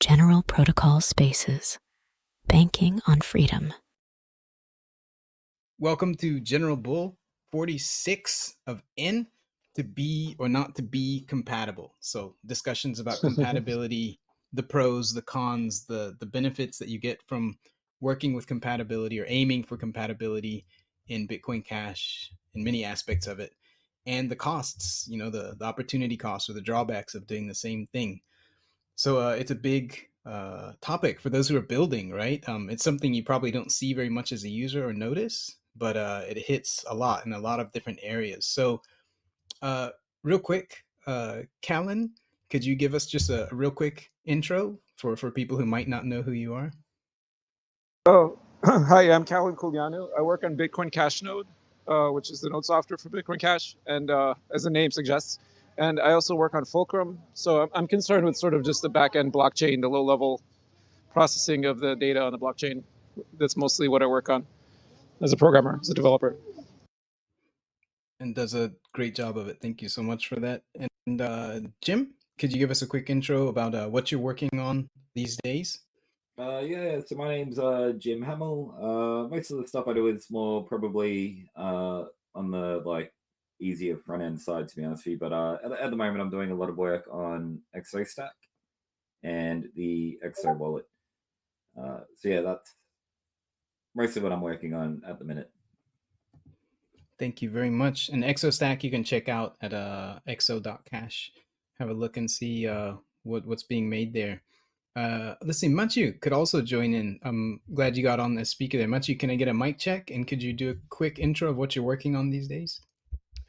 General Protocol Spaces, banking on freedom. Welcome to General Bull 46 of N, to be or not to be compatible. So discussions about compatibility, the pros, the cons, the benefits that you get from working with compatibility or aiming for compatibility in Bitcoin Cash, in many aspects of it, and the costs, the opportunity costs or the drawbacks of doing the same thing. So it's a big topic for those who are building, right? It's something you probably don't see very much as a user or notice, but it hits a lot in a lot of different areas. So, uh, real quick, Callan, could you give us just a real quick intro for people who might not know who you are? Oh, hi, I'm Callan Culiano. I work on Bitcoin Cash Node, which is the node software for Bitcoin Cash, and as the name suggests. And I also work on Fulcrum. So I'm concerned with sort of just the back-end blockchain, the low-level processing of the data on the blockchain. That's mostly what I work on as a programmer, as a developer. And does a great job of it. Thank you so much for that. And Jim, could you give us a quick intro about what you're working on these days? So my name's Jim Hamill. Most of the stuff I do is more probably on the easier front end side, to be honest with you. But at the moment, I'm doing a lot of work on ExoStack and the Exo wallet. That's mostly what I'm working on at the minute. Thank you very much. And ExoStack you can check out at exo.cash. Have a look and see what's being made there. Let's see, Machu could also join in. I'm glad you got on as speaker there. Machu, can I get a mic check? And could you do a quick intro of what you're working on these days?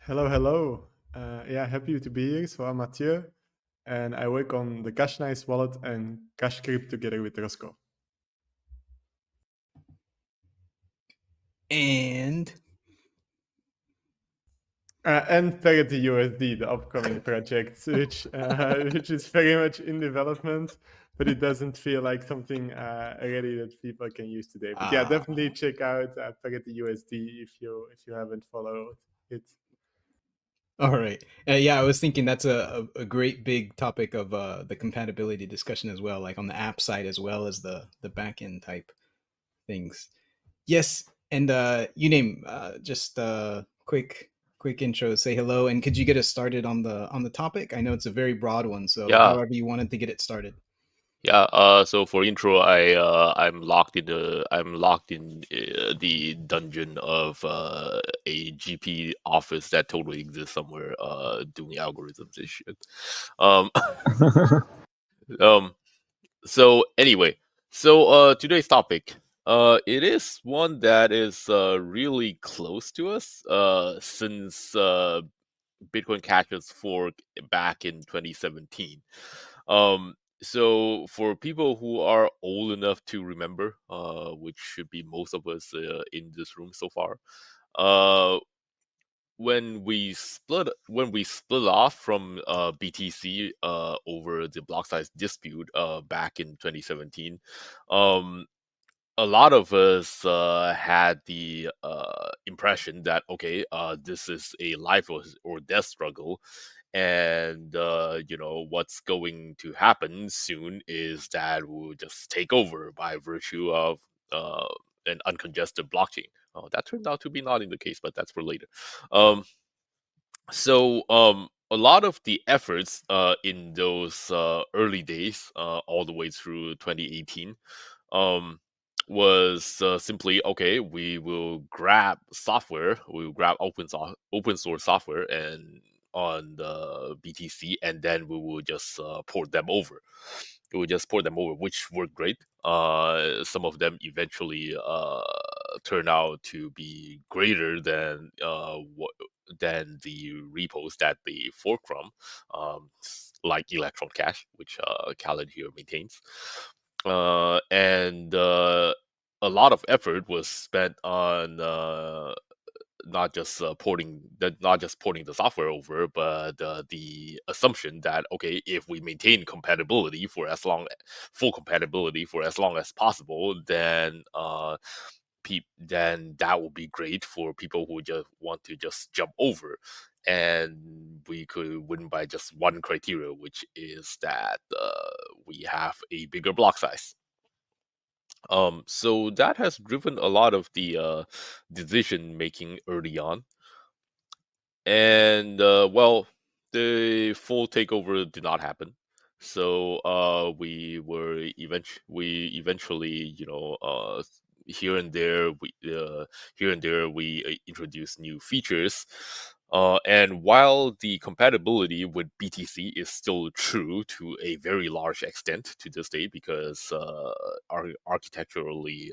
Hello. Happy to be here. So I'm Mathieu, and I work on the CashNice wallet and CashCrypt together with Roscoe. And Parity USD, the upcoming project, which is very much in development, but it doesn't feel like something ready that people can use today. But definitely check out Parity USD if you haven't followed it. All right. I was thinking that's a great big topic of the compatibility discussion as well, like on the app side as well as the back end type things. Yes, and you name just quick intro, say hello, and could you get us started on the topic? I know it's a very broad one, so however you wanted to get it started. So for intro, I'm locked in the dungeon of a GP office that totally exists somewhere, doing algorithms and shit. So anyway, today's topic, it is one that is really close to us, since Bitcoin Cash's fork back in 2017. So for people who are old enough to remember, which should be most of us in this room so far, when we split off from BTC over the block size dispute back in 2017, a lot of us had the impression that this is a life or death struggle, and what's going to happen soon is that we'll just take over by virtue of an uncongested blockchain. That turned out to be not in the case, but that's for later. A lot of the efforts in those early days, all the way through 2018, was simply, we will grab software, we will grab open source software and on the BTC, and then we will just port them over. We will just port them over, which worked great. Some of them eventually turn out to be greater than the repos that they fork from, like Electron Cash, which Callan here maintains. And a lot of effort was spent on not just porting the software over, but the assumption that if we maintain full compatibility for as long as possible, then that will be great for people who just want to just jump over. and we could win by just one criteria, which is that we have a bigger block size. So that has driven a lot of the decision making early on, and well, the full takeover did not happen. So we eventually, here and there we introduced new features. And while the compatibility with BTC is still true to a very large extent to this day, because architecturally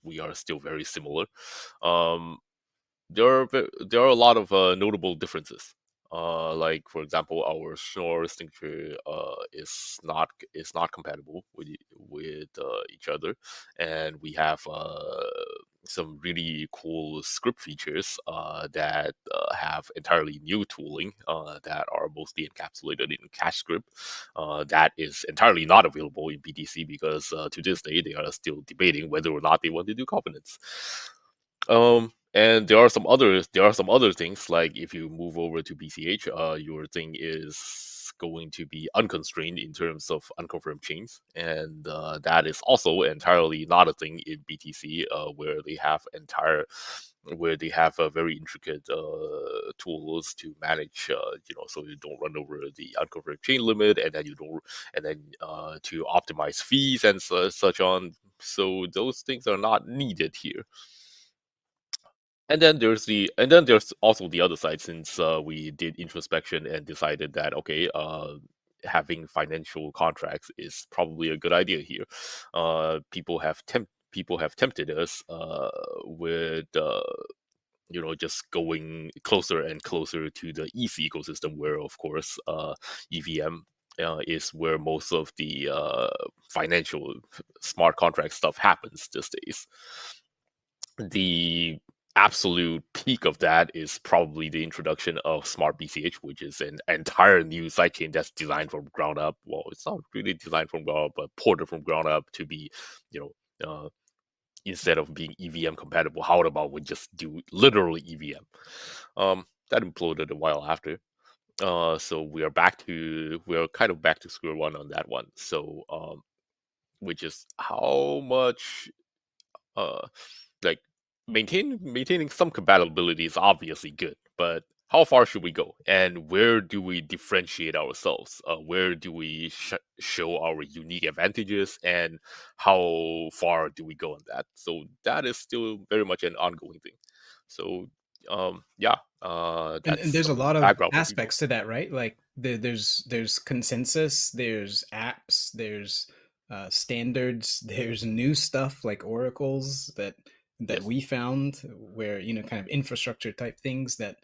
we are still very similar, um, there are a lot of notable differences. Like for example, our Schnorr signature is not compatible with each other, and we have some really cool script features that have entirely new tooling that are mostly encapsulated in CashScript. That is entirely not available in BTC because to this day they are still debating whether or not they want to do covenants. And there are some other things, like if you move over to BCH, your thing is going to be unconstrained in terms of unconfirmed chains, and that is also entirely not a thing in BTC, where they have a very intricate tools to manage, so you don't run over the unconfirmed chain limit, and then to optimize fees and such on. So those things are not needed here. And then there's also the other side, since we did introspection and decided that okay, having financial contracts is probably a good idea here. People have tempted us with just going closer and closer to the ETH ecosystem, where of course EVM is where most of the financial smart contract stuff happens these days. The absolute peak of that is probably the introduction of Smart BCH, which is an entire new sidechain that's designed from ground up. Well, it's not really designed from ground up, but ported from ground up to be, instead of being EVM compatible, how about we just do literally EVM? That imploded a while after. So we are kind of back to square one on that one. So, which is how much, like maintaining some compatibility is obviously good, but how far should we go, and where do we differentiate ourselves? Where do we show our unique advantages, and how far do we go on that? So that is still very much an ongoing thing. So yeah, And that's there's a some lot of background for people. aspects to that, right? Like there's consensus, there's apps, there's standards, there's new stuff like oracles that Yes. we found, where kind of infrastructure type things that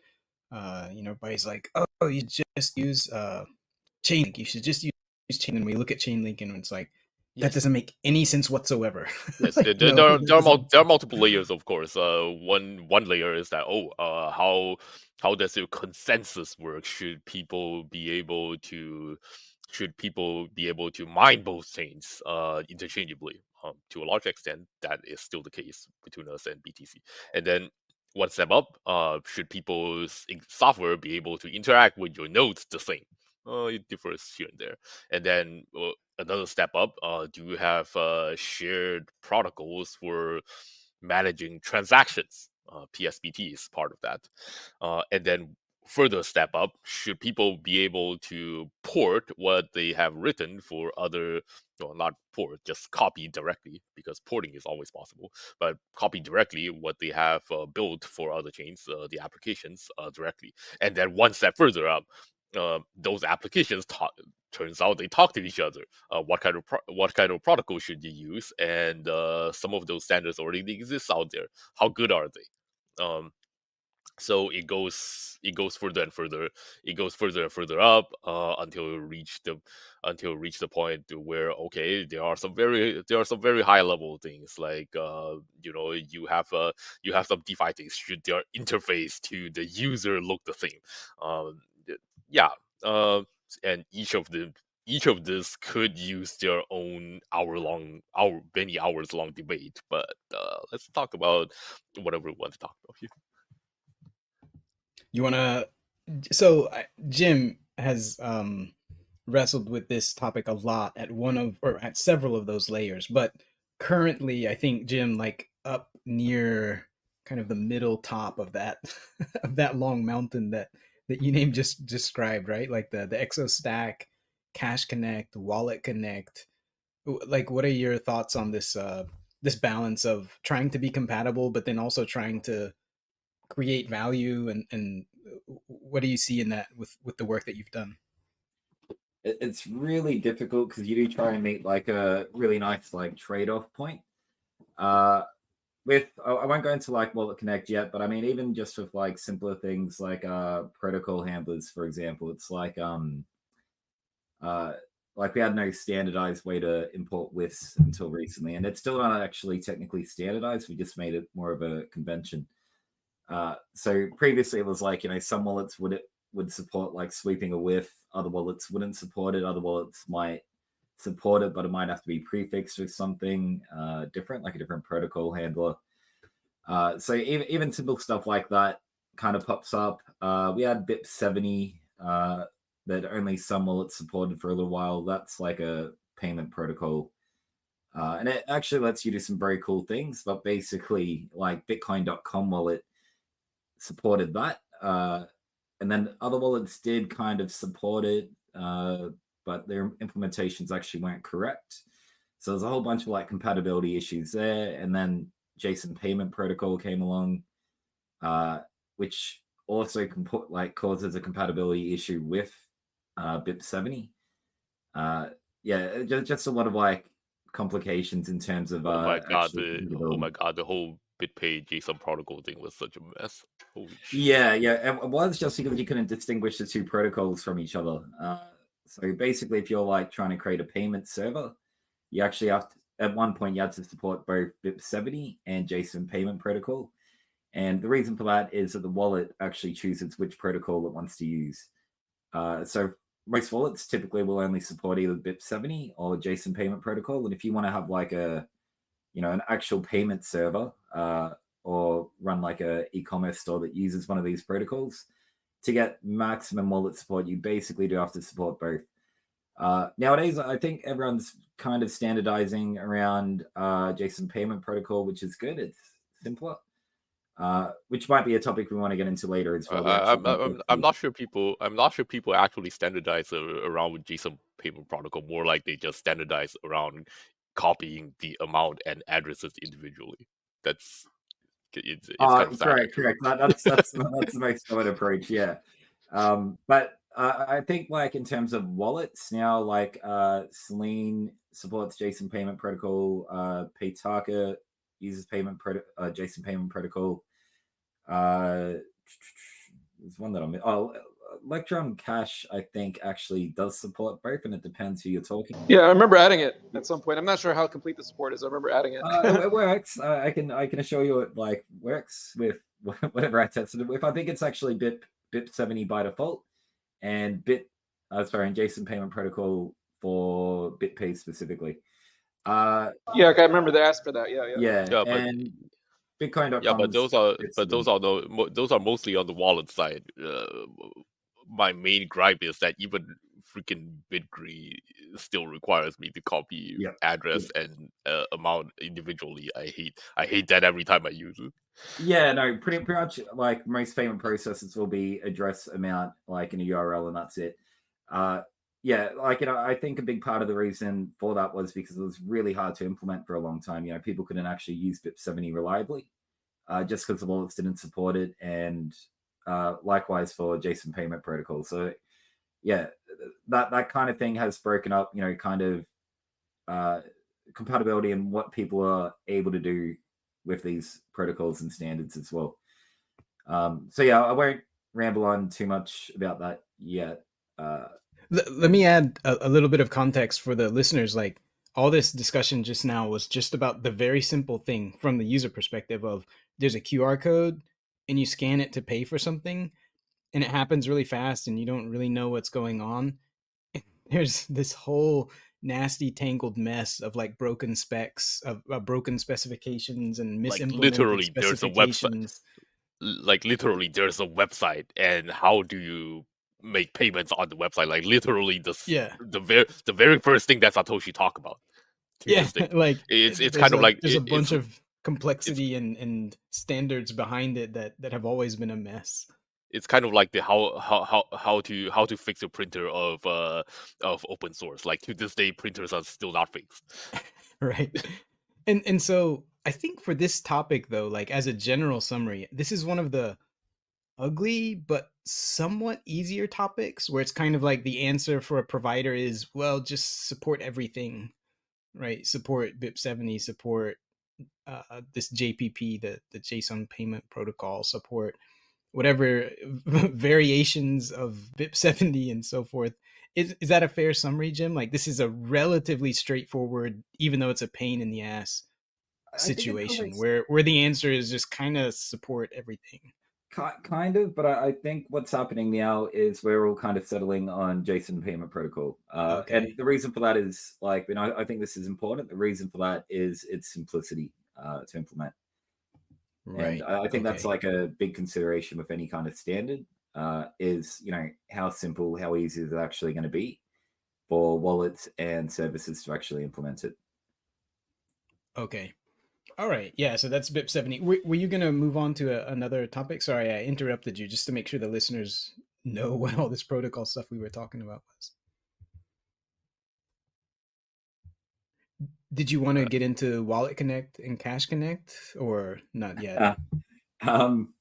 everybody's like, oh, you just use Chainlink, you should just use Chainlink. And we look at Chainlink and it's like, that Yes. doesn't make any sense whatsoever. Yes, Like, there, no, there, are, that there, are doesn't- there are multiple layers, of course. One layer is that how does your consensus work? Should people be able to mine both chains interchangeably? To a large extent, that is still the case between us and BTC. And then one step up, should people's software be able to interact with your nodes the same? It differs here and there. And then another step up, do you have shared protocols for managing transactions? PSBT is part of that. And then further step up, should people be able to port what they have written for other, well, not port, just copy directly, because porting is always possible, but copy directly what they have built for other chains, the applications directly. And then one step further up, those applications turns out they talk to each other. What kind of protocol should you use? And some of those standards already exist out there. How good are they? So it goes further and further. It goes further and further up until it reach the point to where, okay, there are some very high level things, like you have some DeFi things. Should their interface to the user look the same? Yeah. And each of this could use their own many hours long debate. But let's talk about whatever we want to talk about here. You want to? So Jim has wrestled with this topic a lot at one of or at several of those layers, but currently I think Jim like up near kind of the middle top of that of that long mountain that you named just described, right? Like the ExoStack, Cash Connect, Wallet Connect. Like, what are your thoughts on this this balance of trying to be compatible, but then also trying to create value and what do you see in that with the work that you've done? It's really difficult because you do try and meet like a really nice like trade-off point. With I won't go into like Wallet Connect yet, but I mean even just with like simpler things like protocol handlers, for example, it's like we had no standardized way to import WIFs until recently, and it's still not actually technically standardized. We just made it more of a convention. So previously it was like, some wallets would support like sweeping a WIF, other wallets wouldn't support it, other wallets might support it, but it might have to be prefixed with something different, like a different protocol handler. So even simple stuff like that kind of pops up. We had BIP70 that only some wallets supported for a little while. That's like a payment protocol. And it actually lets you do some very cool things, but basically like Bitcoin.com wallet supported that. And then other wallets did kind of support it, but their implementations actually weren't correct. So there's a whole bunch of like compatibility issues there. And then JSON Payment Protocol came along, which also causes a compatibility issue with BIP70. Just a lot of like complications in terms of oh my god, the whole BitPay JSON protocol thing was such a mess. Holy shit. Yeah, it was just because you couldn't distinguish the two protocols from each other. So basically, if you're like trying to create a payment server, you actually have to, at one point you had to support both BIP70 and JSON Payment Protocol. And the reason for that is that the wallet actually chooses which protocol it wants to use. So most wallets typically will only support either BIP70 or JSON Payment Protocol. And if you want to have like an actual payment server or run like a e-commerce store that uses one of these protocols, to get maximum wallet support, you basically do have to support both. Nowadays, I think everyone's kind of standardizing around JSON Payment Protocol, which is good. It's simpler. Which might be a topic we want to get into later as well. I'm not sure people actually standardize around with JSON Payment Protocol. More like they just standardize around copying the amount and addresses individually. It's kind of sad, correct. That's the most common approach. Yeah, but I think like in terms of wallets now, like Selene supports JSON Payment Protocol. Paytaka uses JSON Payment Protocol. There's one that I'm. Electron Cash, I think, actually does support both, and it depends who you're talking. Yeah, I remember adding it at some point. I'm not sure how complete the support is. I remember adding it. It works. I can assure you it like works with whatever I tested it with. I think it's actually BIP70 by default, and JSON Payment Protocol for BitPay specifically. I remember they asked for that. Yeah, and Bitcoin.com. Yeah, but those are mostly on the wallet side. My main gripe is that even freaking Bitgree still requires me to copy address and amount individually. I hate that every time I use it. Yeah, no, pretty much like most payment processors will be address amount like in a URL and that's it. I think a big part of the reason for that was because it was really hard to implement for a long time. People couldn't actually use BIP70 reliably just because the wallets didn't support it, and likewise for JSON Payment Protocol. So that kind of thing has broken up, kind of compatibility and what people are able to do with these protocols and standards as well. I won't ramble on too much about that yet. Let me add a little bit of context for the listeners. Like, all this discussion just now was just about the very simple thing from the user perspective of there's a QR code and you scan it to pay for something and it happens really fast and you don't really know what's going on. There's this whole nasty tangled mess of like broken specs, of broken specifications and misimplemented literally specifications. like literally there's a website, and how do you make payments on the website? Like literally Yeah. the very first thing that Satoshi talked about to Yeah. this day. Like It's kind of like there's a it's bunch of complexity and standards behind it that have always been a mess. it's kind of like the how to fix a printer of open source. Like to this day, printers are still not fixed. Right. And so I think for this topic though, like as a general summary, this is one of the ugly but somewhat easier topics where it's kind of like the answer for a provider is, well, just support everything, right? Support BIP70, support this JPP, the JSON payment protocol, support whatever variations of BIP70 and so forth. Is that a fair summary, Jim? Like this is a relatively straightforward, even though it's a pain in the ass I think it situation covers where the answer is just kind of support everything. kind of, but I think what's happening now is we're all kind of settling on JSON payment protocol. And Okay. the reason for that is like, I think this is important. The reason for that is its simplicity to implement. And Right. I think that's Okay. like a big consideration with any kind of standard is, how simple, how easy is it actually going to be for wallets and services to actually implement it. Okay. All right. Yeah. So that's BIP70. Were you going to move on to another topic? Sorry, I interrupted you just to make sure the listeners know what all this protocol stuff we were talking about was. Did you want to get into Wallet Connect and Cash Connect or not yet? Um,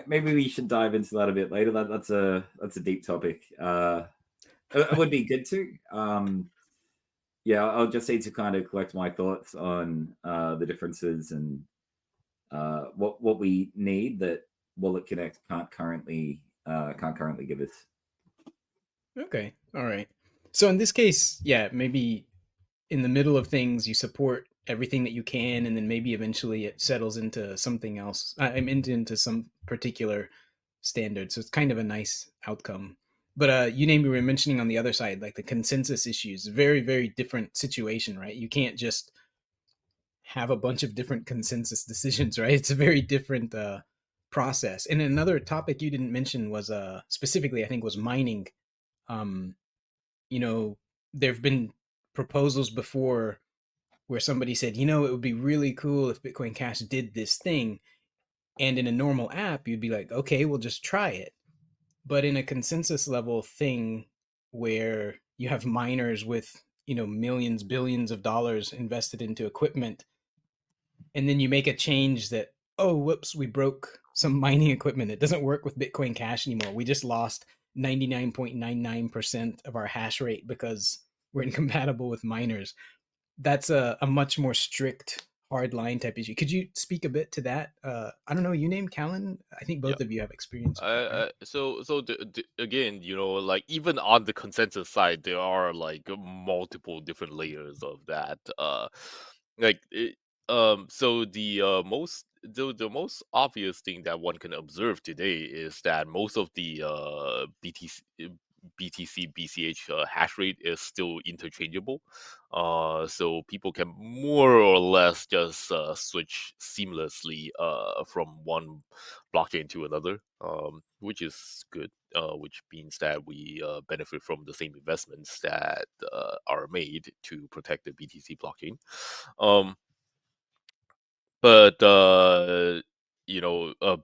maybe we should dive into that a bit later. That's a deep topic. It would be good to. Yeah, I'll just need to kind of collect my thoughts on the differences and what we need that Wallet Connect can't currently give us. Okay. All right. So in this case, yeah, maybe in the middle of things, you support everything that you can, and then maybe eventually it settles into something else. I'm into some particular standard, so it's kind of a nice outcome. But you were mentioning on the other side, like the consensus issues, very very different situation, right? You can't just have a bunch of different consensus decisions, right? It's a very different process. And another topic you didn't mention was specifically, I think, was mining. Um, you know, there have been proposals before where somebody said, it would be really cool if Bitcoin Cash did this thing. And in a normal app, you'd be like, okay, we'll just try it. But in a consensus level thing where you have miners with, millions, billions of dollars invested into equipment, and then you make a change that, oh, whoops, we broke some mining equipment. It doesn't work with Bitcoin Cash anymore. We just lost 99.99% of our hash rate because we're incompatible with miners. That's a much more strict hard line type issue. Could you speak a bit to that? I don't know. You named Callan. I think both of you have experience with that, right? Again, like even on the consensus side, there are like multiple different layers of that. Like it, so the most obvious thing that one can observe today is that most of the BTC BCH hash rate is still interchangeable. So people can more or less just switch seamlessly from one blockchain to another, which is good. Which means that we benefit from the same investments that are made to protect the BTC blockchain. But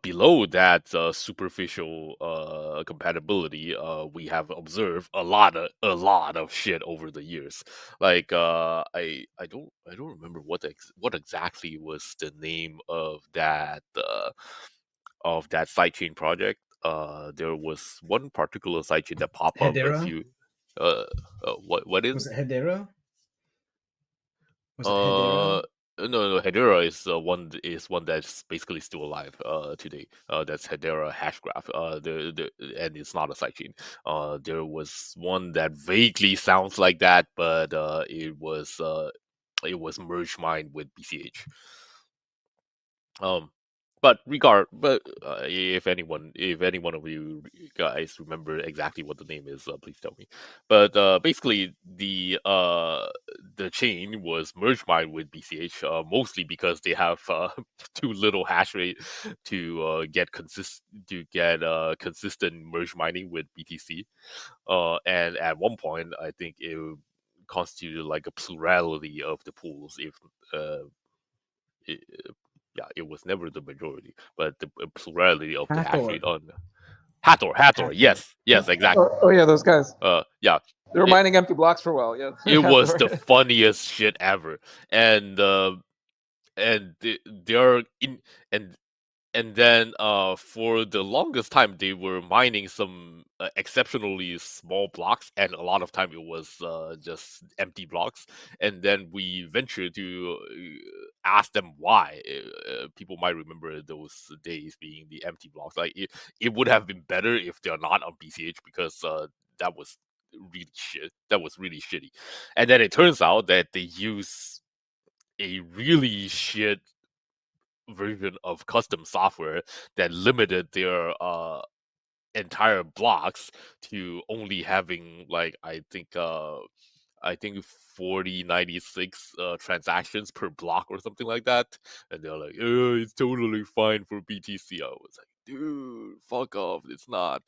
below that superficial compatibility, we have observed a lot of shit over the years. Like I don't remember what exactly was the name of that sidechain project. There was one particular sidechain that popped up a Hedera? few. What is Was it Hedera? Was it Uh, Hedera? no, Hedera is one that's basically still alive today. That's Hedera Hashgraph. And it's not a sidechain. There was one that vaguely sounds like that, but it was merge mined with BCH. But if any one of you guys remember exactly what the name is, please tell me. But basically, the chain was merge mined with BCH, mostly because they have too little hash rate to get consistent merge mining with BTC. And at one point, I think it constituted like a plurality of the pools. If it was never the majority, but the plurality of the hash rate on Hathor. Yes, exactly. Oh yeah, those guys. Yeah. They were mining empty blocks for a while. Yeah. It was the funniest shit ever, and they're in and then for the longest time they were mining some exceptionally small blocks, and a lot of time it was just empty blocks. And then we ventured to ask them why. People might remember those days being the empty blocks. Like it would have been better if they're not on BCH, because that was really shitty. And then it turns out that they use a really shit version of custom software that limited their entire blocks to only having like I think 4096 transactions per block or something like that. And they're like, it's totally fine for BTC. I was like, dude, fuck off, it's not.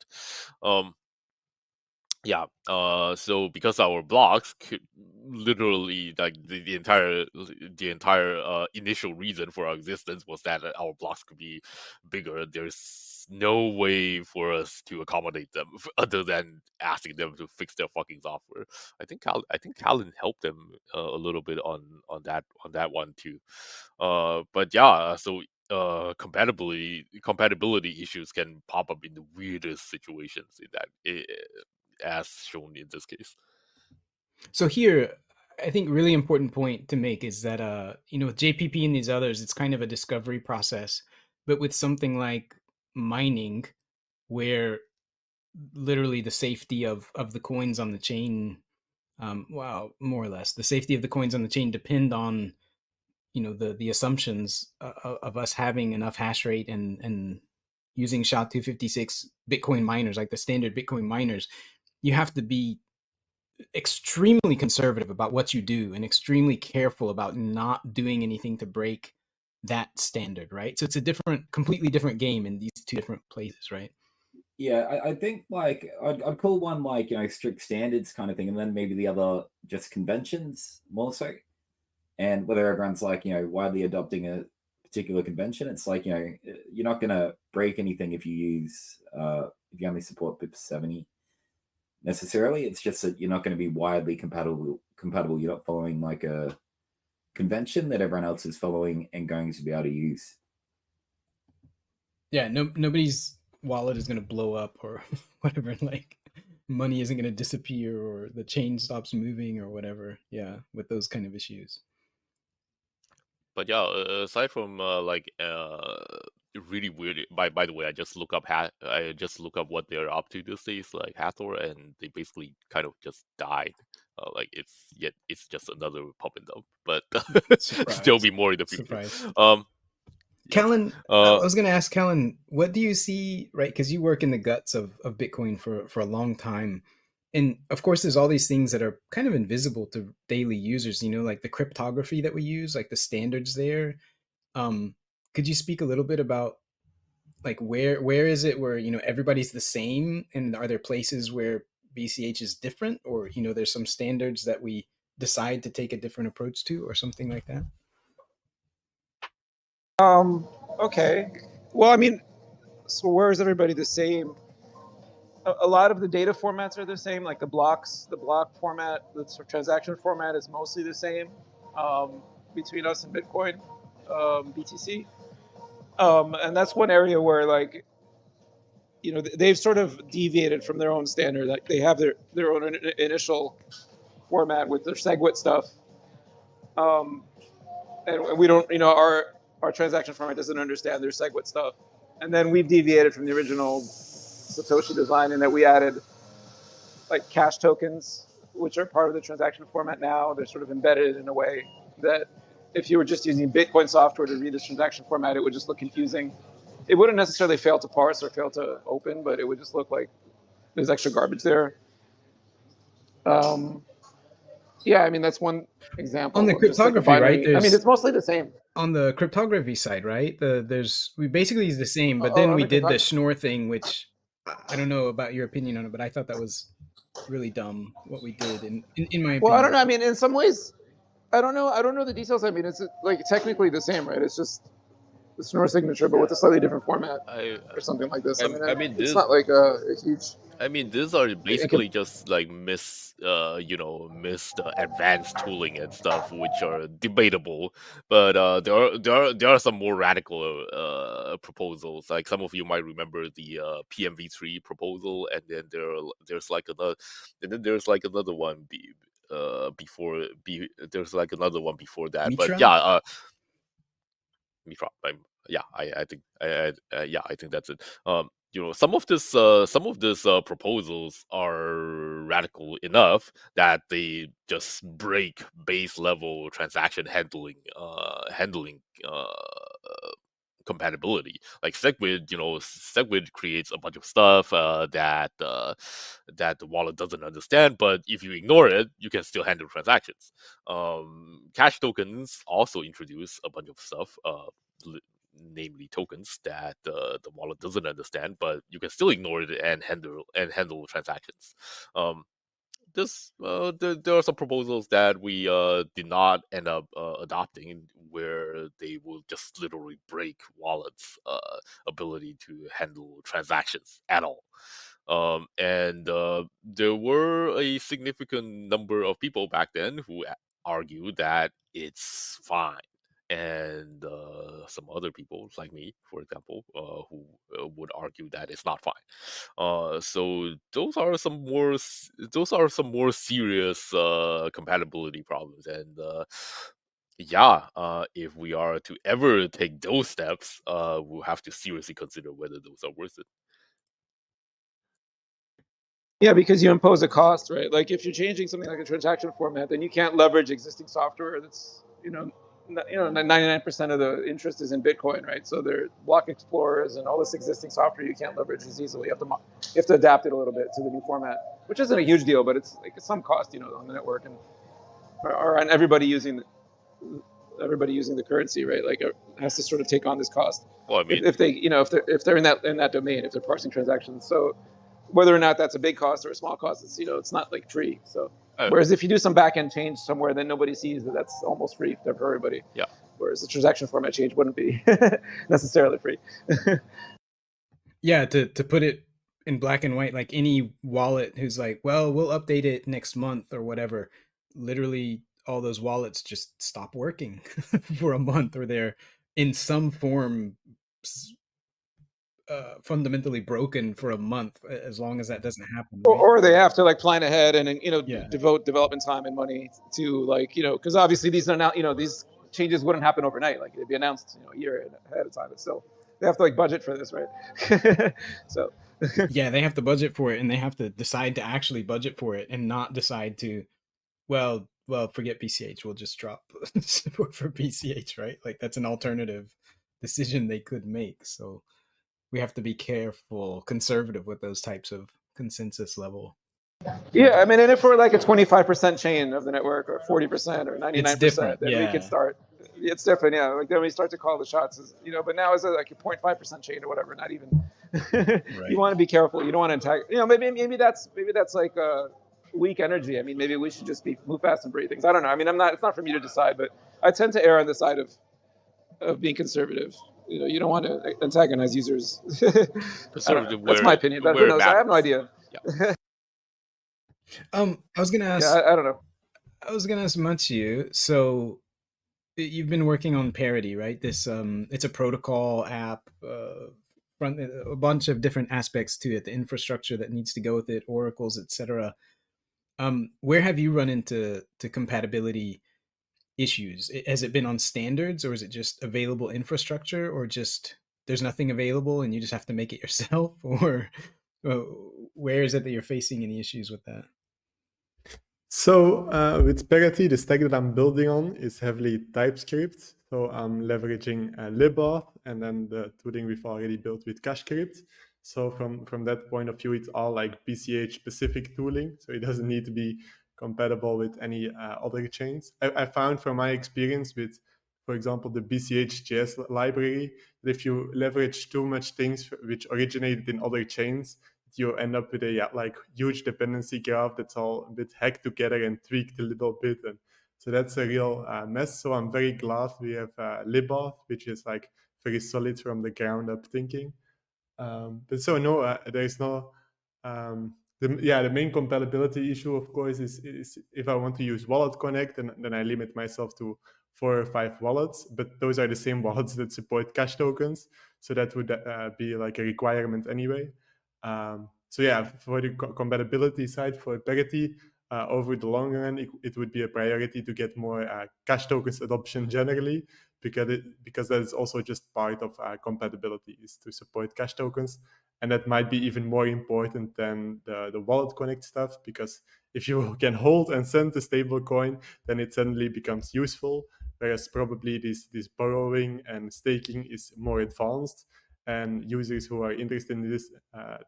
Yeah, so because our blocks could literally like the entire initial reason for our existence was that our blocks could be bigger. There's no way for us to accommodate them other than asking them to fix their fucking software. I think Callan helped them a little bit on that one too. But yeah, so compatibility issues can pop up in the weirdest situations in that. As shown in this case. So here, I think really important point to make is that with JPP and these others, it's kind of a discovery process. But with something like mining, where literally the safety of the coins on the chain, more or less, the safety of the coins on the chain depend on the assumptions of us having enough hash rate and using SHA-256 Bitcoin miners, like the standard Bitcoin miners. You have to be extremely conservative about what you do and extremely careful about not doing anything to break that standard, right? So it's a completely different game in these two different places, right? Yeah, I think like I'd call one like strict standards kind of thing, and then maybe the other just conventions more so. And whether everyone's like widely adopting a particular convention, it's like you're not gonna break anything if you only support BIP 70 necessarily. It's just that you're not going to be widely compatible. You're not following like a convention that everyone else is following and going to be able to use. Yeah, nobody's wallet is going to blow up or whatever. Like money isn't going to disappear or the chain stops moving or whatever. Yeah, with those kind of issues. But yeah, aside from really weird. By the way, I just look up what they're up to these days, like Hathor, and they basically kind of just died. Like it's just another pump and dump, but still be more in the future. Callan, I was going to ask Callan, what do you see, right? Because you work in the guts of Bitcoin for a long time. And of course, there's all these things that are kind of invisible to daily users, like the cryptography that we use, like the standards there. Could you speak a little bit about like where is it where everybody's the same, and are there places where BCH is different, or there's some standards that we decide to take a different approach to, or something like that? Okay. Well, I mean, so where is everybody the same? A lot of the data formats are the same, like the block format, the transaction format is mostly the same between us and Bitcoin, BTC. And that's one area where like, they've sort of deviated from their own standard. Like they have their own initial format with their SegWit stuff. And we don't, our transaction format doesn't understand their SegWit stuff. And then we've deviated from the original Satoshi design in that we added like cash tokens, which are part of the transaction format now. They're sort of embedded in a way that if you were just using Bitcoin software to read this transaction format, it would just look confusing. It wouldn't necessarily fail to parse or fail to open, but it would just look like there's extra garbage there. Yeah, I mean that's one example On the of just like a cryptography, right? binary. I mean, it's mostly the same. On the cryptography side, right? We basically use the same, but Oh, then on we the did the cryptography. Schnorr thing, which I don't know about your opinion on it, but I thought that was really dumb what we did, in my Well, I don't opinion. know. I mean, in some ways, I don't know. I don't know the details. I mean, it's like technically the same, right? It's just the Schnorr signature, but with a slightly different format or something like this. I mean, I mean it's this not like a huge. I mean, these are basically just like missed advanced tooling and stuff, which are debatable. But there are some more radical proposals. Like some of you might remember the PMV3 proposal, and then there's like another one there's like another one before that. But Mitra? yeah, Mitra. I think that's it. Some of these proposals are radical enough that they just break base level transaction handling compatibility. Like SegWit creates a bunch of stuff that the wallet doesn't understand, but if you ignore it, you can still handle transactions. Cash tokens also introduce a bunch of stuff, namely tokens that the wallet doesn't understand, but you can still ignore it and handle transactions. There are some proposals that we did not end up adopting, where they will just literally break wallets' ability to handle transactions at all. And there were a significant number of people back then who argued that it's fine, and some other people like me, for example, who would argue that it's not fine. So those are some more serious compatibility problems, and if we are to ever take those steps, we'll have to seriously consider whether those are worth it. Yeah, because you impose a cost, right? Like if you're changing something like a transaction format, then you can't leverage existing software. That's 99% of the interest is in Bitcoin, right? So there are block explorers and all this existing software you can't leverage as easily. You have to adapt it a little bit to the new format, which isn't a huge deal, but it's like some cost, on the network and or on everybody using the currency, right? Like it has to sort of take on this cost. Well, I mean, If they're in that domain, if they're parsing transactions, so whether or not that's a big cost or a small cost, it's not like free. So whereas if you do some back end change somewhere, then nobody sees that that's almost free for everybody. Yeah. Whereas the transaction format change wouldn't be necessarily free. Yeah, to put it in black and white, like any wallet who's like, well, we'll update it next month or whatever, literally all those wallets just stop working for a month, or they're in some form fundamentally broken for a month, as long as that doesn't happen. Right? Or they have to like plan ahead and Yeah. devote development time and money to because obviously these are not these changes wouldn't happen overnight. Like it'd be announced a year ahead of time, but still they have to like budget for this, right? So yeah, they have to budget for it, and they have to decide to actually budget for it and not decide to well forget BCH, we'll just drop support for BCH, right? Like that's an alternative decision they could make. So we have to be careful, conservative with those types of consensus level. Yeah, I mean, and if we're like a 25% chain of the network, or 40%, or 99%, then we could start. It's different, yeah. Like then we start to call the shots, But now it's like a 0.5% chain or whatever. Not even. Right. You want to be careful. You don't want to attack. Maybe that's like weak energy. I mean, maybe we should just move fast and break things. I don't know. I mean, it's not for me to decide, but I tend to err on the side of being conservative. You don't want to antagonize users. That's my opinion, but who knows? I have no idea. Yeah. I was gonna ask. Yeah, I don't know. I was gonna ask Mathieu. So you've been working on Parity, right? This it's a protocol app, a bunch of different aspects to it, the infrastructure that needs to go with it, oracles, etc. Where have you run into compatibility issues? Has it been on standards, or is it just available infrastructure, or just there's nothing available and you just have to make it yourself, or where is it that you're facing any issues with that? So with Parity, the stack that I'm building on is heavily TypeScript. So I'm leveraging libauth and then the tooling we've already built with Cachecrypt. So from that point of view, it's all like BCH specific tooling. So it doesn't need to be compatible with any other chains. I found from my experience with, for example, the BCH.js library, that if you leverage too much things which originated in other chains, you end up with a like huge dependency graph that's all a bit hacked together and tweaked a little bit, and so that's a real mess. So I'm very glad we have libauth, which is like very solid from the ground up thinking. But so no, there's no. The main compatibility issue, of course, is if I want to use Wallet Connect, then I limit myself to 4 or 5 wallets. But those are the same wallets that support cash tokens, so that would be like a requirement anyway. So yeah, for the compatibility side for Parity, over the long run, it would be a priority to get more cash tokens adoption generally, because that is also just part of compatibility, is to support cash tokens. And that might be even more important than the Wallet Connect stuff, because if you can hold and send a stable coin, then it suddenly becomes useful, whereas probably this borrowing and staking is more advanced. And users who are interested in this,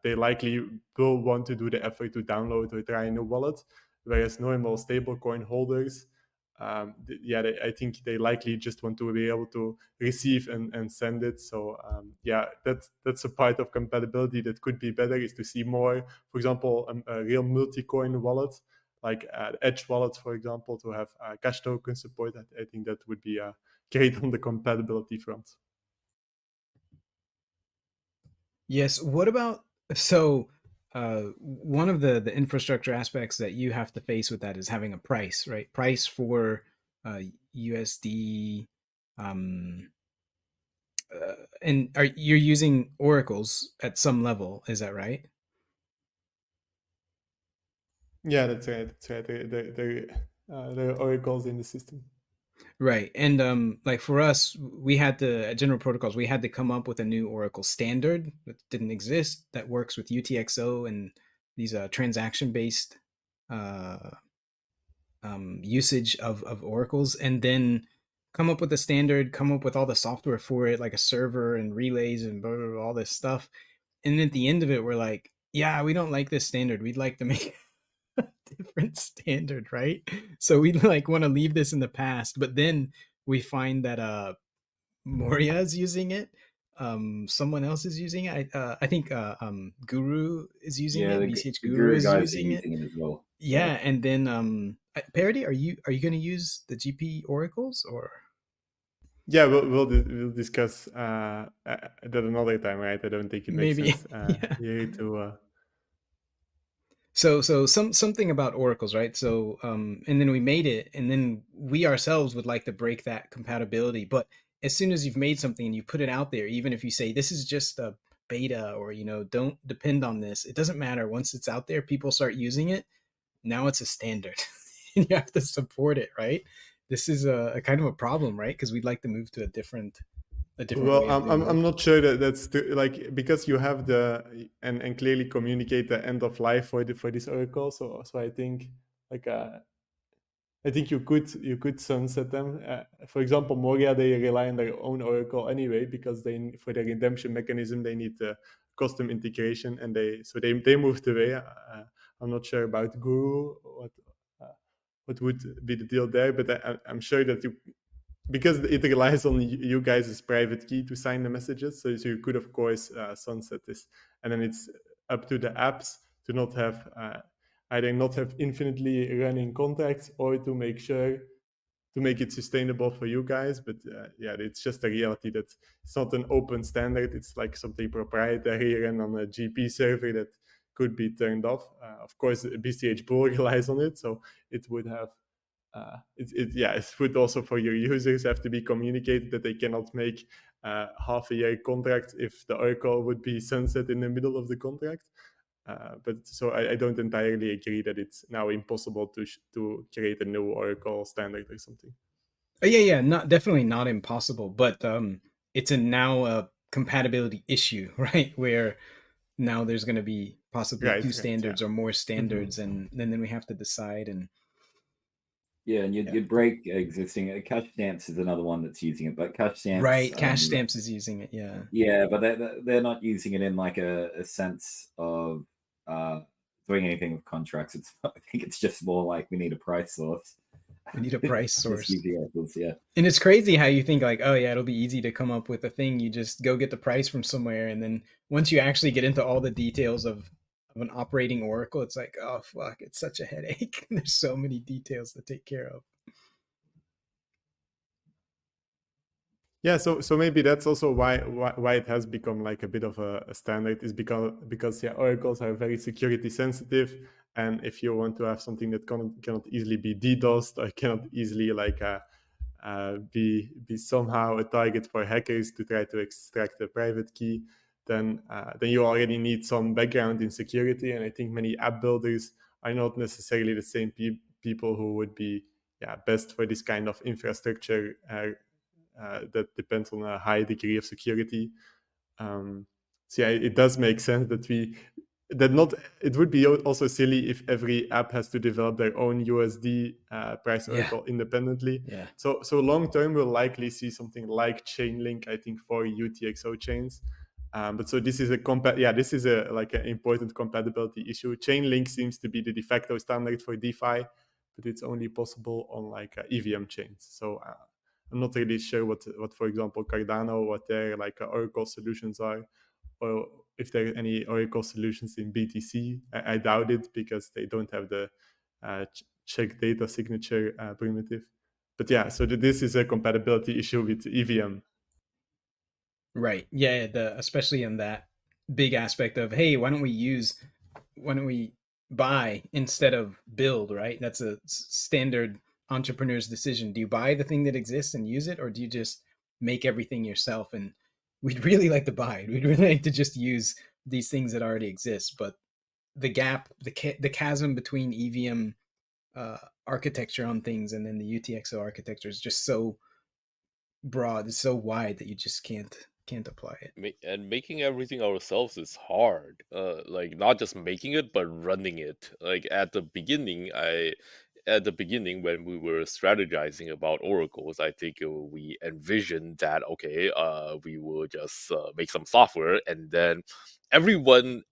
they likely will want to do the effort to download or try a new wallet, whereas normal stablecoin holders, I think they likely just want to be able to receive and send it. So that's a part of compatibility that could be better, is to see more, for example, a real multi-coin wallet, like Edge Wallet, for example, to have cash token support. I think that would be great on the compatibility front. Yes. What about, so one of the infrastructure aspects that you have to face with that is having a price, right? Price for USD, and you're using oracles at some level, is that right? Yeah, that's right. There are oracles in the system. Right. And like for us, we had to, at General Protocols, we had to come up with a new Oracle standard that didn't exist, that works with UTXO and these transaction-based usage of oracles, and then come up with a standard, come up with all the software for it, like a server and relays and blah, blah, blah, all this stuff. And at the end of it, we're like, yeah, we don't like this standard. We'd like to make a different standard, right? So we like want to leave this in the past, but then we find that Moria is using it. Someone else is using it. I think Guru is using it. the BCH the Guru Guru is guys are using it. using it as well. Yeah, and then Parity, are you going to use the GP oracles, or? Yeah, we'll discuss that another time, right? I don't think it makes Maybe. sense Yeah. here to. So something about oracles, right? So and then we made it, and then we ourselves would like to break that compatibility. But as soon as you've made something and you put it out there, even if you say this is just a beta, or don't depend on this, it doesn't matter. Once it's out there, people start using it. Now it's a standard, and you have to support it, right? This is a kind of a problem, right? Because we'd like to move to a different Well, way of doing it. I'm not sure that's like, because you have and clearly communicate the end of life for this oracle. So I think like I think you could sunset them. For example, Moria, they rely on their own oracle anyway, because for their redemption mechanism they need the custom integration, and they moved away. I'm not sure about Guru, what would be the deal there, but I'm sure that because it relies on you guys' private key to sign the messages, so you could of course sunset this, and then it's up to the apps to not have either not have infinitely running contracts, or to make it sustainable for you guys. But it's just a reality that it's not an open standard. It's like something proprietary and on a GP server that could be turned off. Of course, BCH Bull relies on it, so it would have. It would also, for your users, have to be communicated that they cannot make half a year contract if the oracle would be sunset in the middle of the contract. But so I don't entirely agree that it's now impossible to create a new oracle standard or something. Yeah, definitely not impossible, but it's now a compatibility issue, right? Where now there's going to be possibly two standards or more standards, and then we have to decide. And you'd break existing. Cash Stamps is another one that's using it, but Cash Stamps, right? Cash Stamps is using it, yeah. Yeah, but they're not using it in like a sense of doing anything with contracts. I think it's just more like we need a price source. We need a price Just source. use the oracles, yeah. And it's crazy how you think like, oh yeah, it'll be easy to come up with a thing. You just go get the price from somewhere, and then once you actually get into all the details of an operating oracle, it's like, oh fuck, it's such a headache. There's so many details to take care of. Yeah, so maybe that's also why it has become like a bit of a standard, is because yeah, oracles are very security sensitive, and if you want to have something that cannot easily be DDoSed or cannot easily like be somehow a target for hackers to try to extract a private key, then you already need some background in security. And I think many app builders are not necessarily the same people who would be best for this kind of infrastructure that depends on a high degree of security. So yeah, it does make sense that it would be also silly if every app has to develop their own USD price oracle independently. Yeah. So long term, we'll likely see something like Chainlink, I think, for UTXO chains. But so this is like an important compatibility issue. Chainlink seems to be the de facto standard for DeFi, but it's only possible on like EVM chains. So I'm not really sure what for example, Cardano, what their like Oracle solutions are, or if there are any Oracle solutions in BTC. I doubt it, because they don't have the check data signature primitive. But yeah, so this is a compatibility issue with EVM. Right. Yeah. Especially in that big aspect of, hey, why don't we buy instead of build? Right. That's a standard entrepreneur's decision. Do you buy the thing that exists and use it, or do you just make everything yourself? And we'd really like to buy it. We'd really like to just use these things that already exist. But the gap, the chasm between EVM architecture on things and then the UTXO architecture is just so broad, it's so wide that you just can't apply it. And making everything ourselves is hard. Like not just making it, but running it. Like at the beginning, when we were strategizing about oracles, I think we envisioned that okay, we will just make some software, and then everyone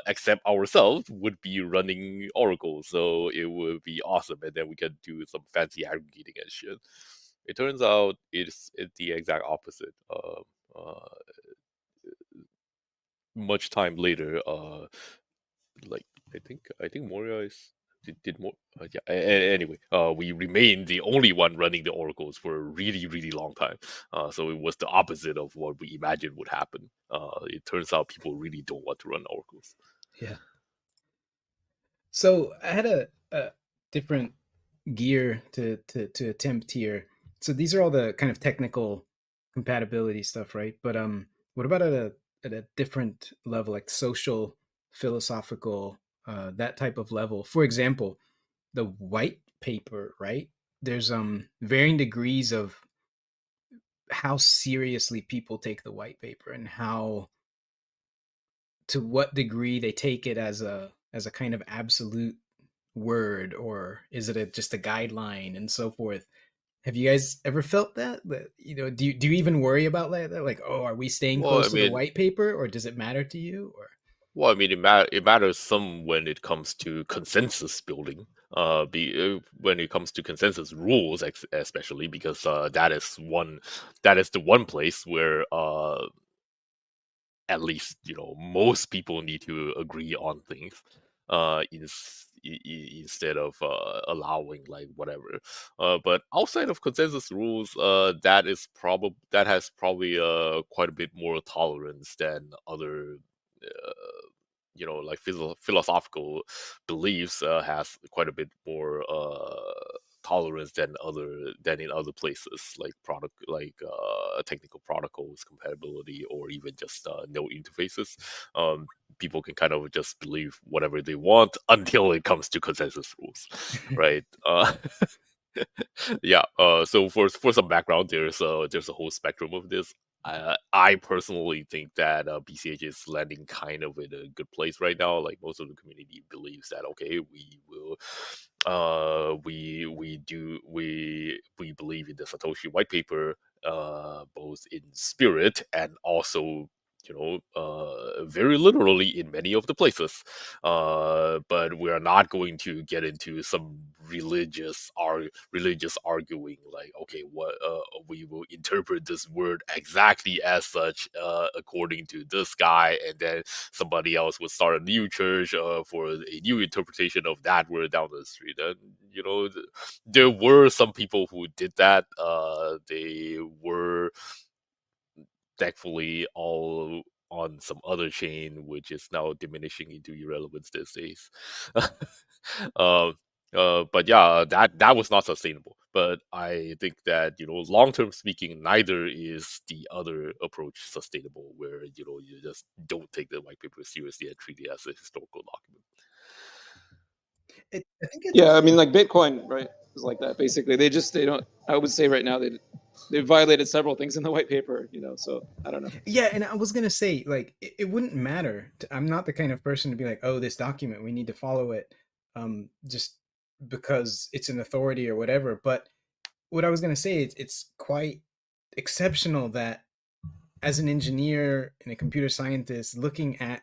except ourselves would be running oracles, so it would be awesome, and then we could do some fancy aggregating and shit. It turns out it's the exact opposite. Much time later, like I think Moria did more. Yeah. Anyway, we remained the only one running the oracles for a really really long time. So it was the opposite of what we imagined would happen. It turns out people really don't want to run oracles. Yeah. So I had a different gear to attempt here. So these are all the kind of technical compatibility stuff, right? But what about at a different level, like social, philosophical, that type of level? For example, the white paper, right? There's varying degrees of how seriously people take the white paper, and how, to what degree they take it as a kind of absolute word, or is it just a guideline and so forth. Have you guys ever felt that you know, do you even worry about that, like, oh, are we staying close to the white paper, or does it matter to you? Or well, I mean, it matters some when it comes to consensus building. When it comes to consensus rules, especially because that is the one place where at least most people need to agree on things. Instead of allowing like whatever. But outside of consensus rules, that has probably quite a bit more tolerance than other. Like philosophical beliefs has quite a bit more tolerance than in other places, like technical protocols compatibility, or even just no interfaces. People can kind of just believe whatever they want until it comes to consensus rules, right? Yeah. So for some background, there's a whole spectrum of this. I personally think that BCH is landing kind of in a good place right now. Like most of the community believes that okay, we will, we believe in the Satoshi white paper, both in spirit and also very literally in many of the places. But we are not going to get into some religious arguing, like, okay, what we will interpret this word exactly as such according to this guy, and then somebody else would start a new church for a new interpretation of that word down the street. And there were some people who did that. They were thankfully all on some other chain, which is now diminishing into irrelevance these days. But yeah, that was not sustainable. But I think that long term speaking, neither is the other approach sustainable, where you just don't take the white paper seriously and treat it as a historical document. I think it's Yeah, I mean, like Bitcoin, right, is like that. Basically, they don't. I would say right now they violated several things in the white paper. So I don't know. Yeah, and I was gonna say, like, it wouldn't matter. I'm not the kind of person to be like, oh, this document, we need to follow it, just because it's an authority or whatever. But what I was gonna say, it's quite exceptional that as an engineer and a computer scientist looking at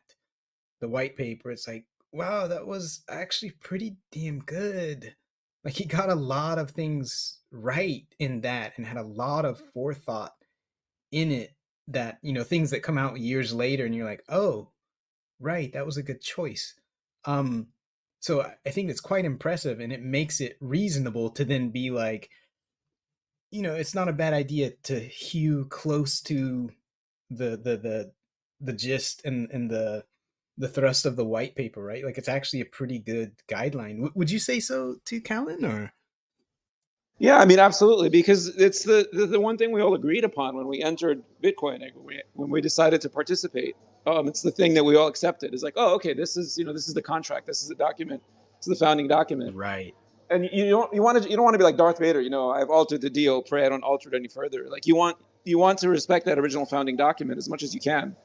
the white paper, it's like, wow, that was actually pretty damn good. Like, he got a lot of things right in that and had a lot of forethought in it, that things that come out years later and you're like, oh, right, that was a good choice. So I think it's quite impressive, and it makes it reasonable to then be like, it's not a bad idea to hew close to the gist and the thrust of the white paper, right? Like, it's actually a pretty good guideline. Would you say so too, Callan? Or Yeah, I mean, absolutely, because it's the one thing we all agreed upon when we entered Bitcoin, when we decided to participate. It's the thing that we all accepted. It's like, oh, okay, this is the contract, this is the document, this is the founding document, right? And you don't want to be like Darth Vader. I've altered the deal. Pray I don't alter it any further. Like, you want to respect that original founding document as much as you can,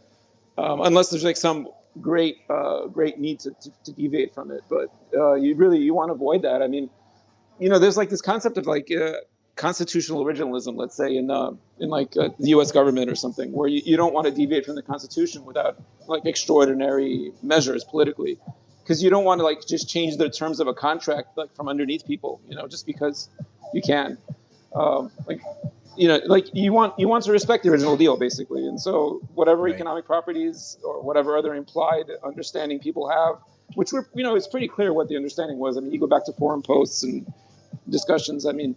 unless there's like some great need to deviate from it. But you want to avoid that. I mean, there's like this concept of like constitutional originalism, let's say in like the U.S. government or something, where you don't want to deviate from the Constitution without like extraordinary measures politically, because you don't want to like just change the terms of a contract like from underneath people, just because you can. Like you want to respect the original deal, basically, and so whatever Right. economic properties or whatever other implied understanding people have, which it's pretty clear what the understanding was. I mean, you go back to forum posts and discussions. I mean,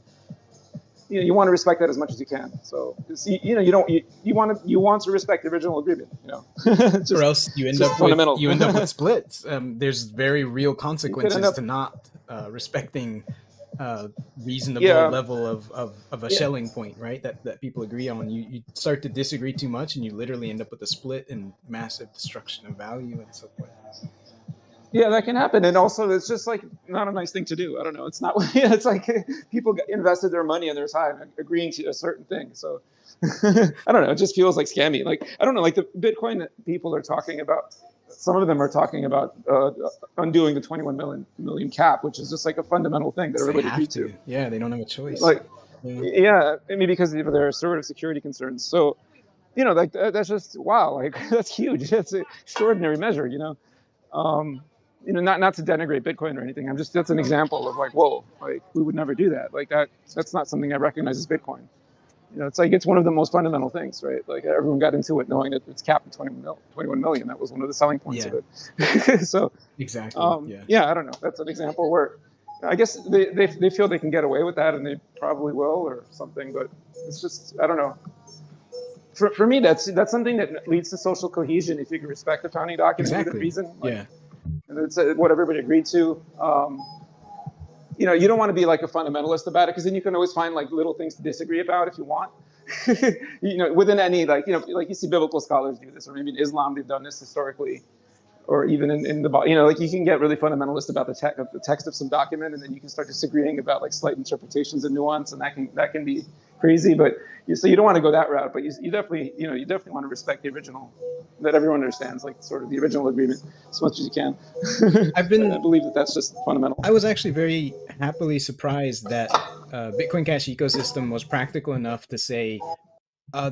you want to respect that as much as you can. So you want to respect the original agreement. Or else you end up with splits. There's very real consequences to not respecting reasonable level of a Schelling point, right? That people agree on. You start to disagree too much, and you literally end up with a split and massive destruction of value and so forth. Yeah, that can happen, and also it's just like not a nice thing to do. I don't know. It's not. It's like people invested their money and their time agreeing to a certain thing. So I don't know. It just feels like scammy. Like, I don't know. Like, the Bitcoin people are talking about. Some of them are talking about undoing the 21 million cap, which is just like a fundamental thing that everybody agreed to. Yeah, they don't have a choice. Like, yeah, I mean, because there are sort of security concerns. So, like that's just wow. Like, that's huge. That's an extraordinary measure. Not to denigrate Bitcoin or anything. That's an example of like, whoa, like we would never do that. Like that's not something I recognize as Bitcoin. It's like, it's one of the most fundamental things, right? Like, everyone got into it knowing that it's capped at 21 million. That was one of the selling points of it. So exactly. I don't know. That's an example where I guess they feel they can get away with that, and they probably will or something. But it's just, I don't know. For me, that's something that leads to social cohesion if you can respect the founding document within reason. Like, and it's what everybody agreed to. You don't want to be like a fundamentalist about it, because then you can always find like little things to disagree about if you want. Within any like you see biblical scholars do this, or maybe in Islam they've done this historically, or even in the like you can get really fundamentalist about the text of some document, and then you can start disagreeing about like slight interpretations and nuance, and that can be crazy. But so you don't want to go that route, but you definitely want to respect the original, that everyone understands, like sort of the original agreement as much as you can. I believe that's just fundamental. I was actually very happily surprised that Bitcoin Cash ecosystem was practical enough to say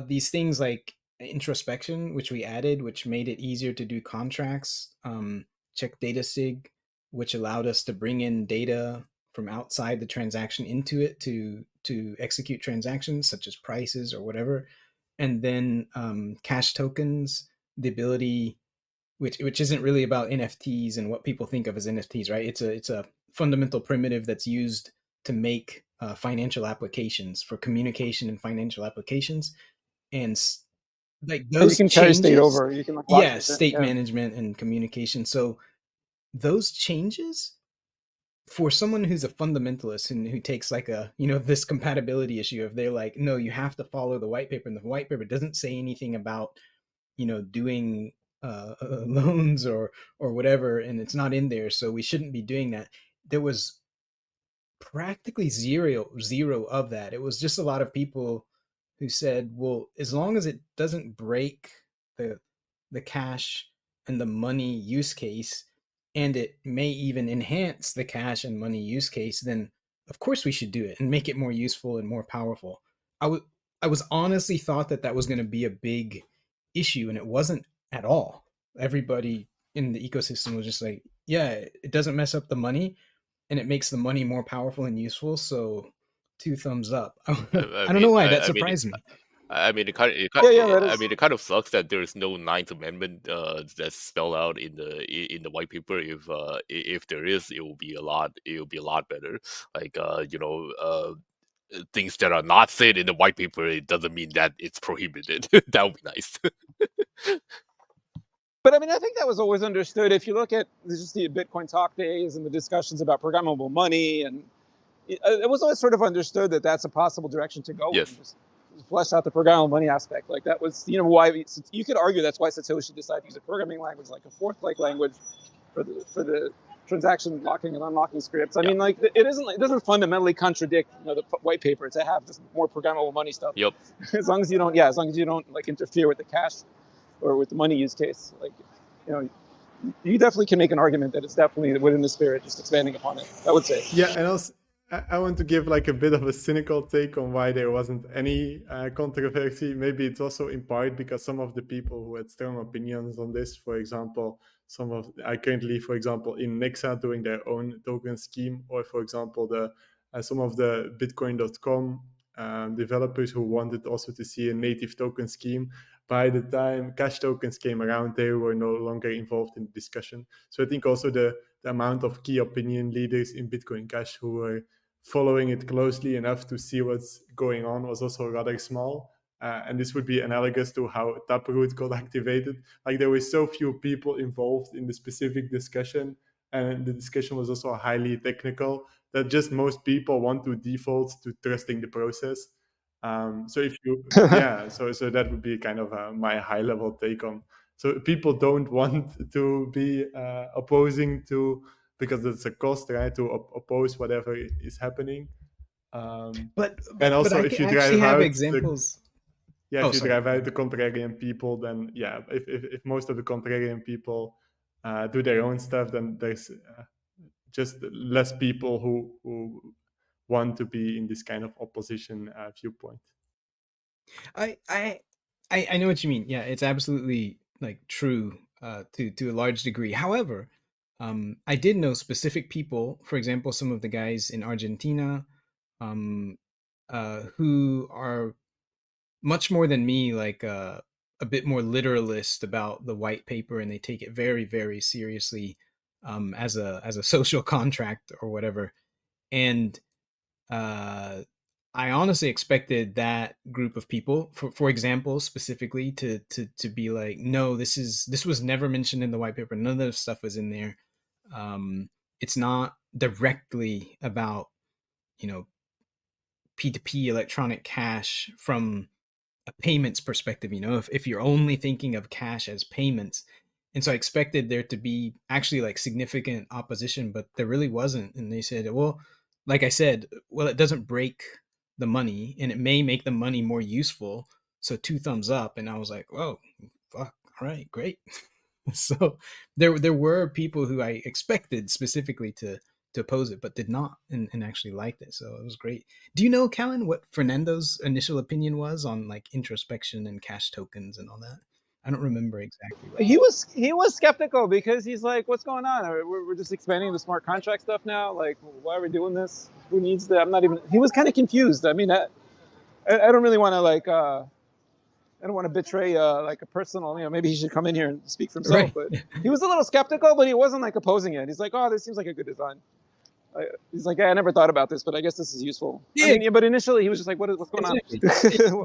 these things like introspection, which we added, which made it easier to do contracts, check data sig, which allowed us to bring in data from outside the transaction into it to execute transactions such as prices or whatever. And then cash tokens, the ability, which isn't really about NFTs and what people think of as NFTs, right? It's a fundamental primitive that's used to make financial applications for communication and financial applications, and like And those you can carry state changes, over. You can like lock yeah, this in. state Yeah. management and communication. So those changes for someone who's a fundamentalist and who takes like a, you know, this compatibility issue of they're like, no, you have to follow the white paper, and the white paper doesn't say anything about, you know, doing loans or whatever, and it's not in there, so we shouldn't be doing that. There was practically zero of that. It was just a lot of people who said, well, as long as it doesn't break the cash and the money use case, and it may even enhance the cash and money use case, then of course we should do it and make it more useful and more powerful. I was honestly thought that was going to be a big issue, and it wasn't at all. Everybody in the ecosystem was just like, yeah, it doesn't mess up the money, and it makes the money more powerful and useful. So, 2 thumbs up. I don't know why that surprised me. I mean, That it kind of sucks that there's no Ninth Amendment that's spelled out in the white paper. If there is, it will be a lot better. Like things that are not said in the white paper, it doesn't mean that it's prohibited. That would be nice. But I mean, I think that was always understood. If you look at just the Bitcoin talk days and the discussions about programmable money, and it was always sort of understood that that's a possible direction to go. Yes. And just flesh out the programmable money aspect. Like that was, why you could argue that's why Satoshi decided to use a programming language like a fork-like language for the transaction locking and unlocking scripts. I mean, like it doesn't fundamentally contradict the white paper to have just more programmable money stuff. Yep. As long as you don't like interfere with the cash or with the money use case, like you definitely can make an argument that it's definitely within the spirit, just expanding upon it, I would say. Yeah, and also I want to give like a bit of a cynical take on why there wasn't any controversy. Maybe it's also in part because some of the people who had strong opinions on this, for example, I currently, for example, in Nexa doing their own token scheme, or for example, some of the Bitcoin.com developers who wanted also to see a native token scheme. By the time cash tokens came around, they were no longer involved in the discussion. So I think also the amount of key opinion leaders in Bitcoin Cash who were following it closely enough to see what's going on was also rather small. And this would be analogous to how Taproot got activated. Like there were so few people involved in the specific discussion, and the discussion was also highly technical, that just most people want to default to trusting the process. So if you, so that would be kind of my high level take on. So people don't want to be opposing to, because it's a cost, right? To oppose whatever is happening. But also, if you drive out examples. If you drive out the contrarian people, then if most of the contrarian people do their own stuff, then there's just less people who want to be in this kind of opposition viewpoint. I know what you mean. Yeah, it's absolutely like true to a large degree. However, I did know specific people, for example, some of the guys in Argentina, who are much more than me, like a bit more literalist about the white paper, and they take it very, very seriously as a social contract or whatever. And I honestly expected that group of people, for example, specifically to be like, no, this was never mentioned in the white paper. None of this stuff was in there. It's not directly about, P2P electronic cash from a payments perspective, if you're only thinking of cash as payments. And so I expected there to be actually like significant opposition, but there really wasn't. And they said, well, like I said, it doesn't break the money, and it may make the money more useful. So 2 thumbs up. And I was like, whoa, fuck, all right, great. So there were people who I expected specifically to oppose it, but did not, and actually liked it. So it was great. Do you know, Callan, what Fernando's initial opinion was on like introspection and cash tokens and all that? I don't remember exactly. He was skeptical because he's like, "What's going on? We're just expanding the smart contract stuff now. Like, why are we doing this? Who needs that?" I'm not even. He was kind of confused. I mean, I don't really want to like. I don't want to betray like a personal. Maybe he should come in here and speak for himself. Right. But he was a little skeptical, but he wasn't like opposing it. He's like, "Oh, this seems like a good design." He's like, I never thought about this, but I guess this is useful. Yeah. I mean, but initially he was just like, what's going on?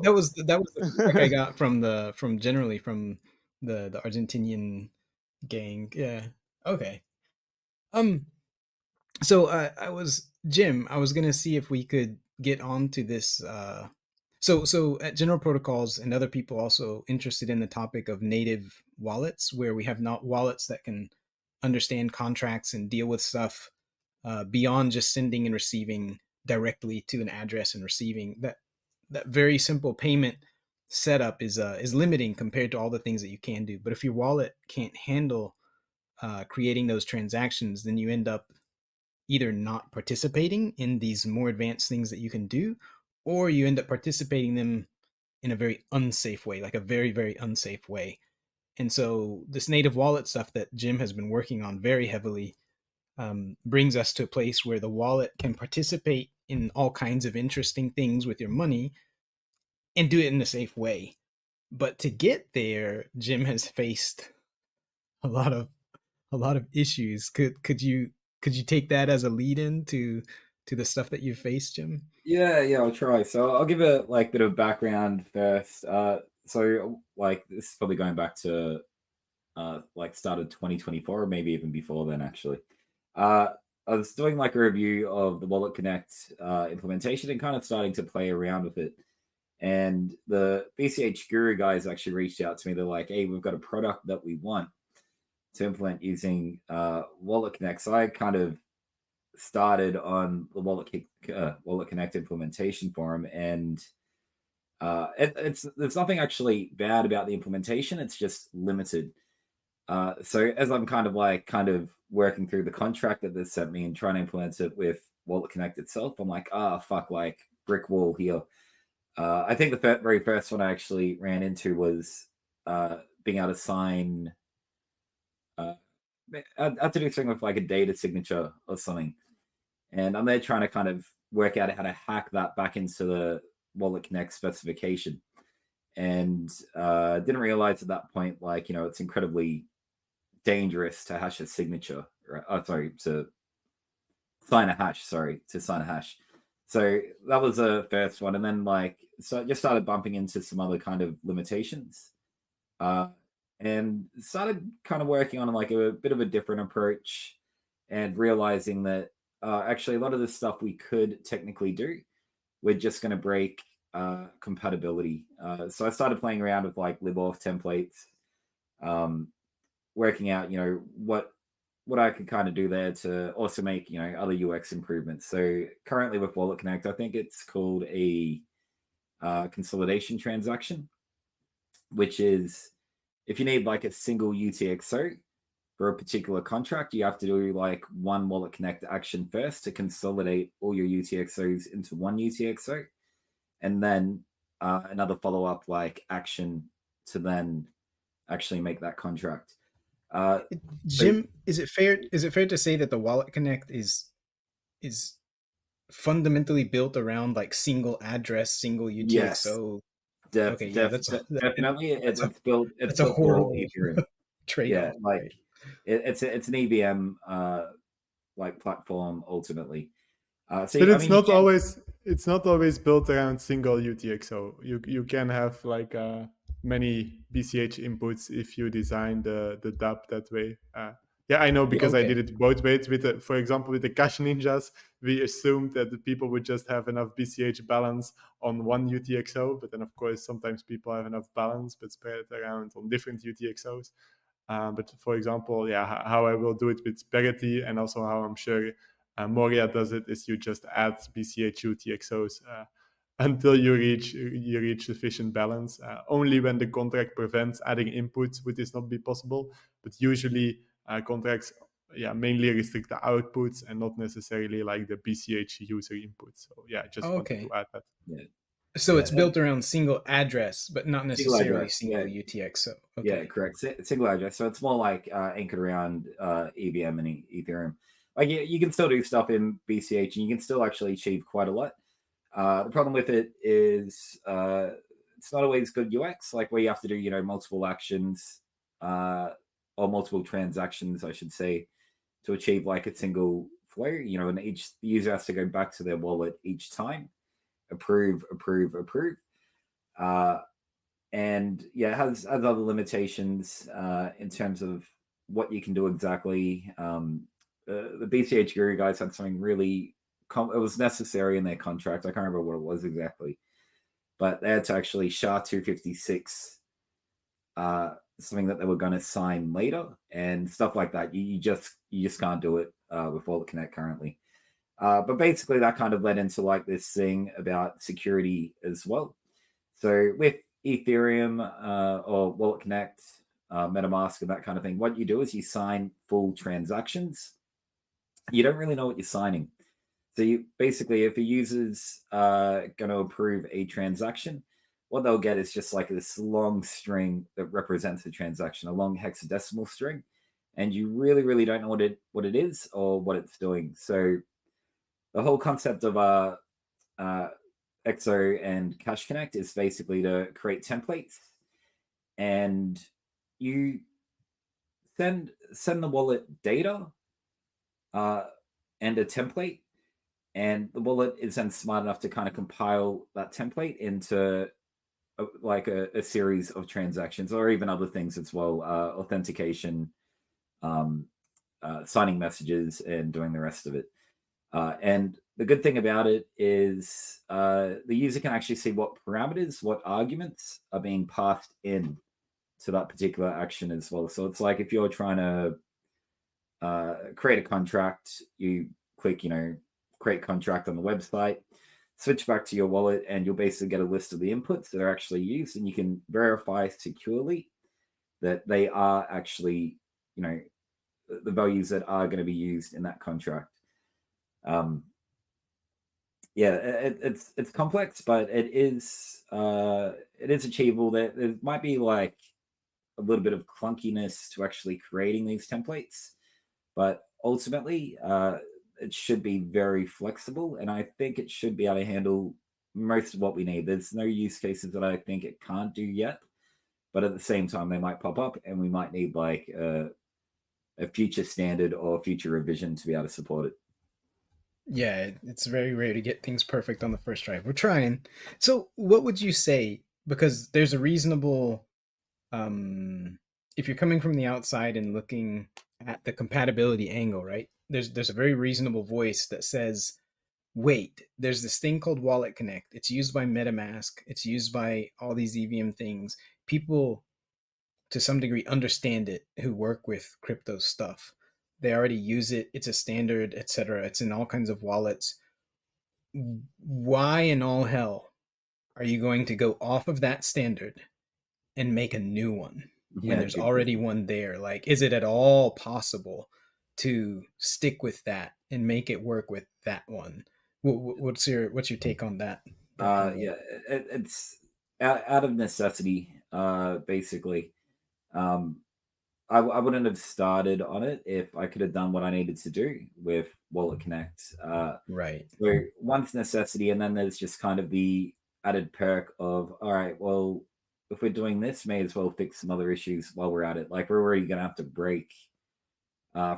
that was the feedback I got from the Argentinian gang. Yeah. Okay. So I was gonna see if we could get on to this. So at General Protocols and other people also interested in the topic of native wallets, where we have not wallets that can understand contracts and deal with stuff beyond just sending and receiving directly to an address and receiving. That very simple payment setup is limiting compared to all the things that you can do. But if your wallet can't handle creating those transactions, then you end up either not participating in these more advanced things that you can do, or you end up participating them in a very unsafe way, like a very, very unsafe way. And so this native wallet stuff that Jim has been working on very heavily brings us to a place where the wallet can participate in all kinds of interesting things with your money and do it in a safe way. But to get there, Jim has faced a lot of issues. Could you take that as a lead in to the stuff that you faced, Jim? Yeah, I'll try. So I'll give a bit of background first. So like this is probably going back to started 2024, or maybe even before then actually. I was doing like a review of the Wallet Connect implementation and kind of starting to play around with it. And the BCH Guru guys actually reached out to me. They're like, "Hey, we've got a product that we want to implement using Wallet Connect." So I kind of started on the Wallet Connect implementation forum, and there's nothing actually bad about the implementation. It's just limited. So as I'm kind of working through the contract that they sent me and trying to implement it with Wallet Connect itself, I'm like, fuck, like brick wall here. I think the very first one I actually ran into was being able to sign. I had to do something with like a data signature or something, and I'm there trying to kind of work out how to hack that back into the Wallet Connect specification, and didn't realize at that point, like, it's incredibly dangerous to hash a signature. To sign a hash. So that was the first one, and then so I just started bumping into some other kind of limitations, and started kind of working on like a bit of a different approach, and realizing that actually a lot of the stuff we could technically do, we're just going to break compatibility. So I started playing around with like libauth templates, working out what I could kind of do there to also make other UX improvements. So currently with Wallet Connect, I think it's called a consolidation transaction, which is if you need like a single UTXO for a particular contract, you have to do like one Wallet Connect action first to consolidate all your UTXOs into one UTXO, and then another follow-up like action to then actually make that contract. Jim, is it fair to say that the Wallet Connect is fundamentally built around like single address, single UTXO? Definitely. It's built. It's a horrible trade-off. Yeah, like it's an EVM like platform ultimately. But it's not always built around single UTXO. You can have like many BCH inputs if you design the dApp that way. Yeah, I know, because I did it both ways. For example, with the Cash Ninjas, we assumed that the people would just have enough BCH balance on one UTXO, but then of course sometimes people have enough balance but spread it around on different UTXOs. But for example, how I will do it with Spaghetti, and also how I'm sure Moria does it, is you just add BCH UTXOs until you reach sufficient balance. Only when the contract prevents adding inputs would this not be possible, but usually contracts mainly restrict the outputs and not necessarily like the BCH user input. So yeah, I just wanted Okay. to add that. Yeah. So Yeah, it's built around single address, but not Single necessarily address, single yeah. UTX. So Yeah, okay. correct. Single address. So it's more like anchored around EVM and Ethereum. Like you can still do stuff in BCH, and you can still actually achieve quite a lot. The problem with it is it's not always good UX, like where you have to do multiple actions or multiple transactions, I should say, to achieve like a single flow. And each user has to go back to their wallet each time, approve. And yeah, it has other limitations in terms of what you can do exactly. The BCH Guru guys had something really, it was necessary in their contract. I can't remember what it was exactly, but they had to actually SHA-256 something that they were going to sign later and stuff like that. You just can't do it with Wallet Connect currently. But basically, that kind of led into like this thing about security as well. So with Ethereum or Wallet Connect, MetaMask, and that kind of thing, what you do is you sign full transactions. You don't really know what you're signing. So you basically, if a user's going to approve a transaction, what they'll get is just like this long string that represents the transaction, a long hexadecimal string, and you really, really don't know what it is or what it's doing. So the whole concept of XO and Cash Connect is basically to create templates, and you send the wallet data and a template, and the wallet is then smart enough to kind of compile that template into a series of transactions, or even other things as well, authentication, signing messages, and doing the rest of it. And the good thing about it is the user can actually see what parameters, what arguments are being passed in to that particular action as well. So it's like if you're trying to create a contract, you click, create contract on the website, switch back to your wallet, and you'll basically get a list of the inputs that are actually used, and you can verify securely that they are actually, the values that are going to be used in that contract. Yeah, it's complex, but it is achievable. There might be like a little bit of clunkiness to actually creating these templates, but ultimately it should be very flexible, and I think it should be able to handle most of what we need. There's no use cases that I think it can't do yet, but at the same time they might pop up, and we might need like a future standard or future revision to be able to support it. Yeah, it's very rare to get things perfect on the first try. We're trying. So what would you say, because there's a reasonable if you're coming from the outside and looking at the compatibility angle, right? There's a very reasonable voice that says, wait, there's this thing called Wallet Connect. It's used by MetaMask. It's used by all these EVM things. People to some degree understand it who work with crypto stuff. They already use it. It's a standard, etc. It's in all kinds of wallets. Why in all hell are you going to go off of that standard and make a new one when there's already one there? Like, is it at all possible to stick with that and make it work with that one? What's your take on that? Yeah, it's out of necessity, basically. I wouldn't have started on it if I could have done what I needed to do with Wallet Connect. Right. So one's necessity, and then there's just kind of the added perk of, all right, well, if we're doing this, may as well fix some other issues while we're at it. Like we're already going to have to break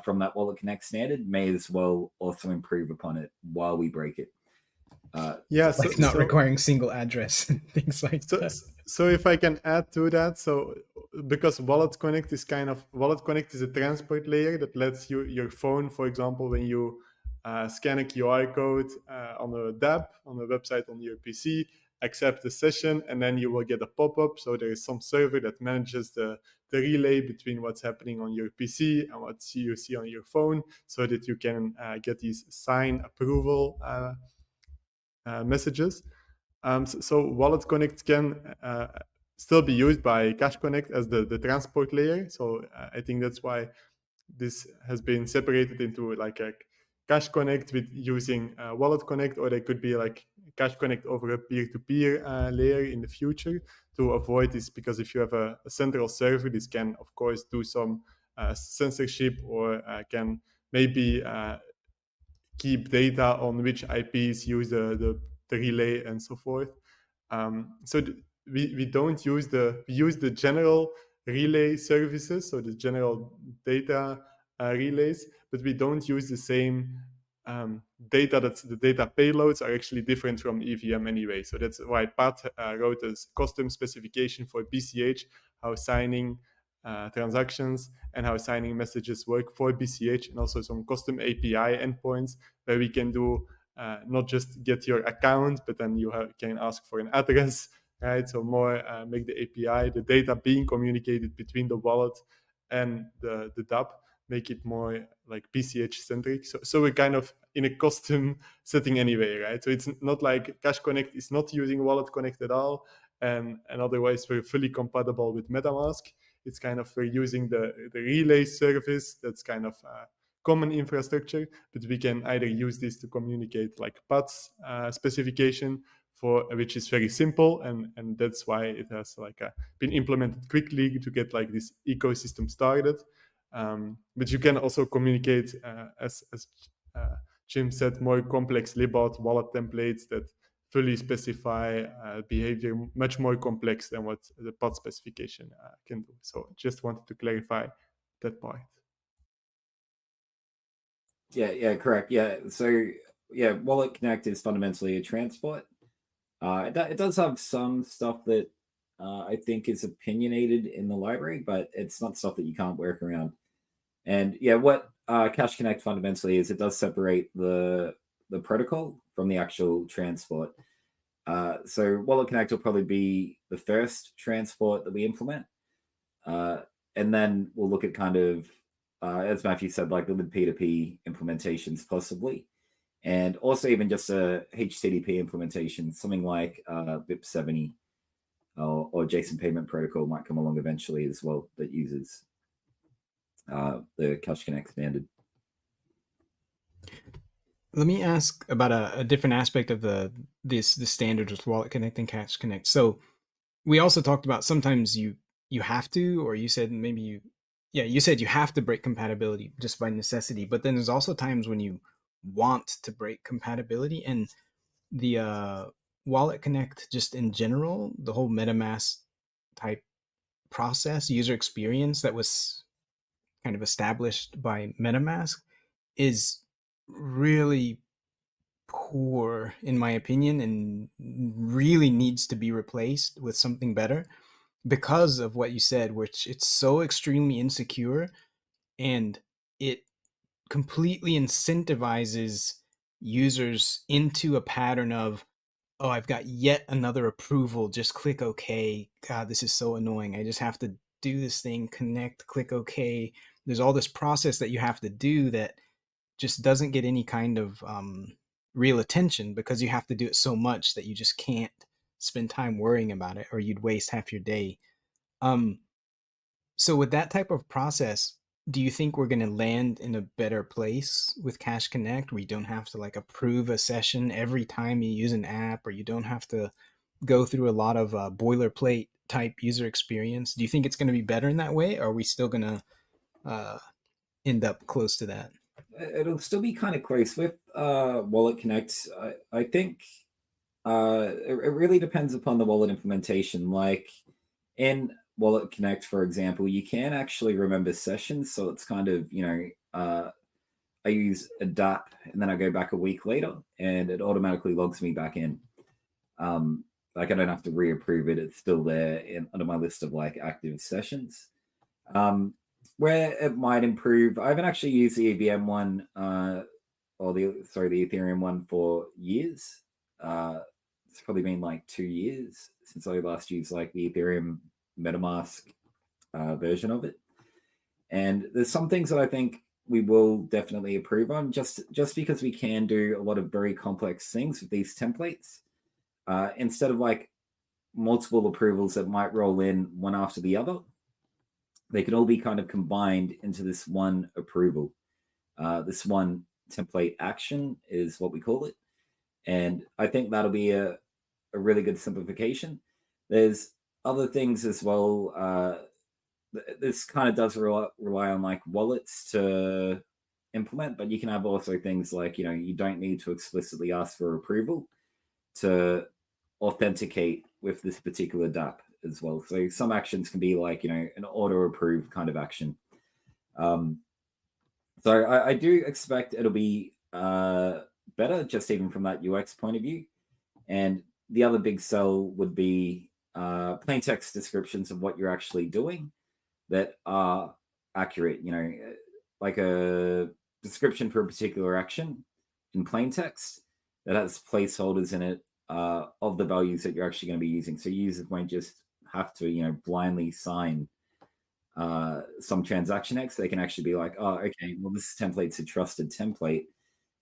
from that Wallet Connect standard, may as well also improve upon it while we break it. Yeah, like not requiring single address and things like that. So if I can add to that, so because Wallet Connect is a transport layer that lets your phone, for example, when you scan a QR code on a DApp, on a website on your PC, accept the session, and then you will get a pop-up. So there is some server that manages the relay between what's happening on your PC and what you see on your phone, so that you can get these sign approval messages. So Wallet Connect can still be used by Cash Connect as the transport layer. So I think that's why this has been separated into like a Cash Connect with using Wallet Connect, or they could be like Cash Connect over a peer-to-peer layer in the future to avoid this, because if you have a central server, this can of course do some censorship, or can maybe keep data on which IPs use the relay and so forth. So we don't use we use the general relay services, so the general data relays, but we don't use the same data. That the data payloads are actually different from EVM anyway. So that's why Pat wrote a custom specification for BCH, how signing transactions and how signing messages work for BCH, and also some custom API endpoints where we can do not just get your account, but then you can ask for an address, right? So more make the API, the data being communicated between the wallet and the dApp, make it more like BCH centric. So we're kind of in a custom setting anyway, right? So it's not like Cash Connect is not using Wallet Connect at all, and otherwise we're fully compatible with MetaMask. It's kind of we're using the relay service that's kind of common infrastructure, but we can either use this to communicate like Pat's specification, for which is very simple, and that's why it has like been implemented quickly to get like this ecosystem started. But you can also communicate, as Jim said, more complex Libot wallet templates that fully specify behavior much more complex than what the Pat specification can do. So just wanted to clarify that part. Yeah, correct. Yeah, so yeah, Wallet Connect is fundamentally a transport. It does have some stuff that I think is opinionated in the library, but it's not stuff that you can't work around. And yeah, what Cash Connect fundamentally is, it does separate the protocol from the actual transport. So Wallet Connect will probably be the first transport that we implement, and then we'll look at kind of as Matthew said, like the libp2p implementations possibly, and also even just a HTTP implementation, something like BIP70 or JSON Payment Protocol might come along eventually as well, that uses the Cash Connect standard. Let me ask about a different aspect of the standards with Wallet Connect and Cash Connect. So we also talked about sometimes you have to, or you said maybe you said you have to break compatibility just by necessity, but then there's also times when you want to break compatibility. And the Wallet Connect, just in general, the whole MetaMask type process, user experience that was kind of established by MetaMask is really poor, in my opinion, and really needs to be replaced with something better because of what you said, which it's so extremely insecure, and it completely incentivizes users into a pattern of, oh, I've got yet another approval, just click OK. God, this is so annoying. I just have to do this thing, connect, click OK. There's all this process that you have to do that just doesn't get any kind of real attention, because you have to do it so much that you just can't spend time worrying about it, or you'd waste half your day. So with that type of process, do you think we're going to land in a better place with Cash Connect, where you don't have to like approve a session every time you use an app, or you don't have to go through a lot of boilerplate type user experience? Do you think it's going to be better in that way, or are we still going to end up close to that? It'll still be kind of close with Wallet Connect. I think it really depends upon the wallet implementation. Like in Wallet Connect, for example, you can actually remember sessions. So it's kind of, I use a dApp and then I go back a week later and it automatically logs me back in. Like I don't have to reapprove it. It's still there under my list of like active sessions. Where it might improve, I haven't actually used the EVM one or the Ethereum one for years. It's probably been like 2 years since I last used like the Ethereum MetaMask version of it. And there's some things that I think we will definitely improve on, just because we can do a lot of very complex things with these templates. Instead of like multiple approvals that might roll in one after the other, they can all be kind of combined into this one approval. This one template action is what we call it. And I think that'll be a really good simplification. There's other things as well. This kind of does rely on like wallets to implement, but you can have also things like, you don't need to explicitly ask for approval to authenticate with this particular dApp as well. So some actions can be like, an auto approve kind of action. So I do expect it'll be better, just even from that UX point of view. And the other big sell would be plain text descriptions of what you're actually doing that are accurate. Like a description for a particular action in plain text that has placeholders in it of the values that you're actually going to be using. So users won't just have to, blindly sign some transaction X. They can actually be like, oh, okay, well, this template's a trusted template,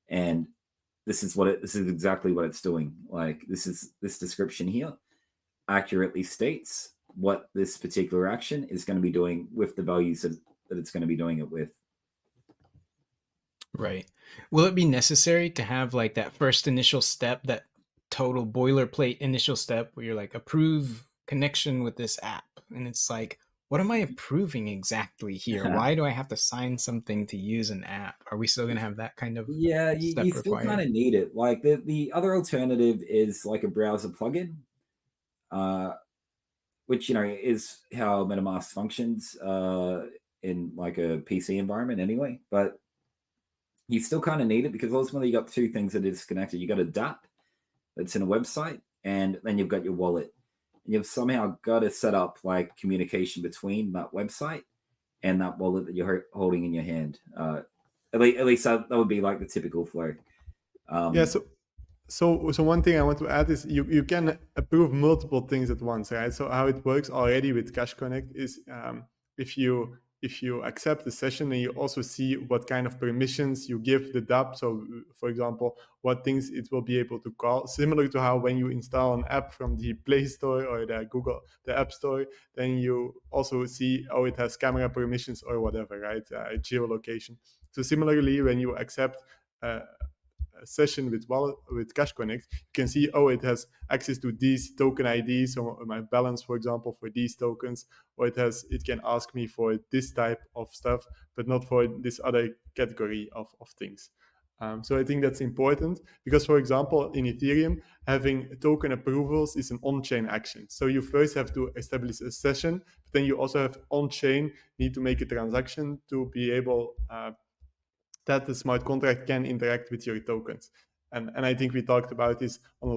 and this is exactly what it's doing. Like this description here accurately states what this particular action is going to be doing with the values that it's going to be doing it with. Right. Will it be necessary to have like that first initial step, that total boilerplate initial step where you're like, approve connection with this app? And it's like, what am I approving exactly here? Why do I have to sign something to use an app? Are we still going to have that kind of you still kind of need it. Like the other alternative is like a browser plugin, which, is how MetaMask functions in like a PC environment anyway. But you still kind of need it because ultimately you got two things that is connected. You got a dApp that's in a website, and then you've got your wallet. And you've somehow got to set up like communication between that website and that wallet that you're holding in your hand. At least that would be like the typical flow. So one thing I want to add is you can approve multiple things at once, right? So how it works already with Cash Connect is if you accept the session, and you also see what kind of permissions you give the dApp. So, for example, what things it will be able to call, similar to how when you install an app from the Play Store or the App Store, then you also see, oh, it has camera permissions or whatever, right? Geolocation. So similarly, when you accept a session with Cash Connect, you can see, oh, it has access to these token IDs, or my balance, for example, for these tokens, or it can ask me for this type of stuff, but not for this other category of things. So I think that's important because, for example, in Ethereum, having token approvals is an on-chain action. So you first have to establish a session, but then you also have on-chain need to make a transaction to be able that the smart contract can interact with your tokens. And I think we talked about this on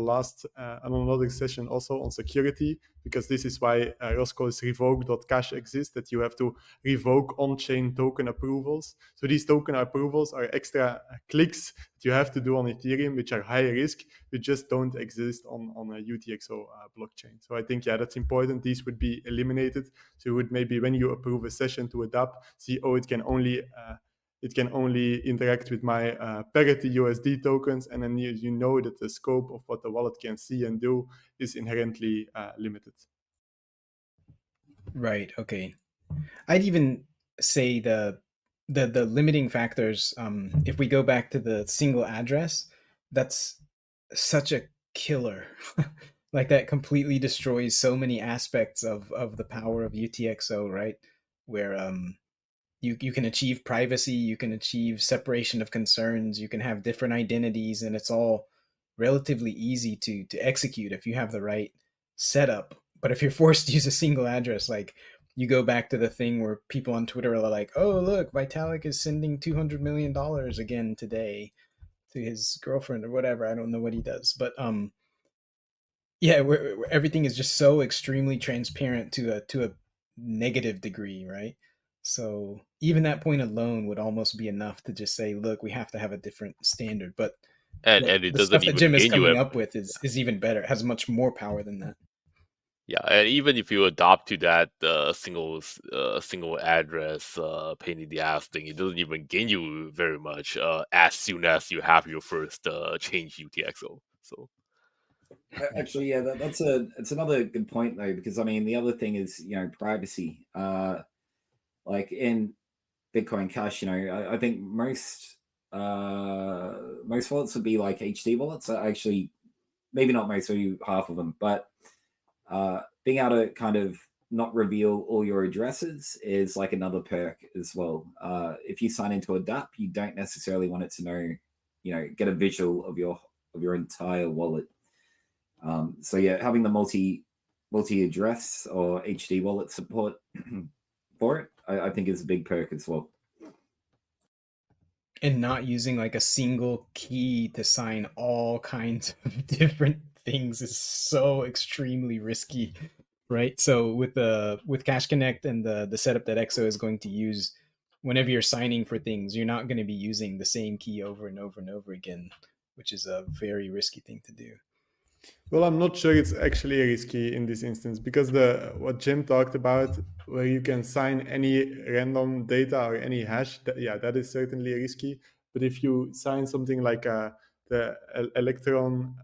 another session also on security, because this is why Roscoe's revoke.cash exists, that you have to revoke on-chain token approvals. So these token approvals are extra clicks that you have to do on Ethereum, which are high risk, which just don't exist on a UTXO blockchain. So I think, that's important. These would be eliminated. So you would maybe, when you approve a session to a dApp, see, oh, it can only interact with my Parity USD tokens, and then you know that the scope of what the wallet can see and do is inherently limited. Right. Okay. I'd even say the limiting factors. If we go back to the single address, that's such a killer. Like that completely destroys so many aspects of the power of UTXO, right? Where you can achieve privacy, you can achieve separation of concerns, you can have different identities, and it's all relatively easy to execute if you have the right setup. But if you're forced to use a single address, like you go back to the thing where people on Twitter are like, oh, look, Vitalik is sending $200 million again today to his girlfriend or whatever. I don't know what he does. But yeah, where everything is just so extremely transparent to a negative degree, right? So even that point alone would almost be enough to just say, look, we have to have a different standard. But and it the doesn't stuff that even Jim is gain you coming up with is even better. It has much more power than that. Yeah, and even if you adopt to that single address pain in the ass thing, it doesn't even gain you very much as soon as you have your first change UTXO. So actually, yeah, it's another good point though, because I mean the other thing is privacy. like in Bitcoin Cash, I think most wallets would be like HD wallets. Actually, maybe not most, maybe half of them, but being able to kind of not reveal all your addresses is like another perk as well. If you sign into a DApp, you don't necessarily want it to know, get a visual of your entire wallet. So yeah, having the multi address or HD wallet support for it, I think is a big perk as well. And not using like a single key to sign all kinds of different things is so extremely risky, right? So with Cash Connect and the setup that EXO is going to use, whenever you're signing for things, you're not going to be using the same key over and over and over again, which is a very risky thing to do. Well, I'm not sure it's actually risky in this instance, because what Jim talked about, where you can sign any random data or any hash, that is certainly risky. But if you sign something like the electron,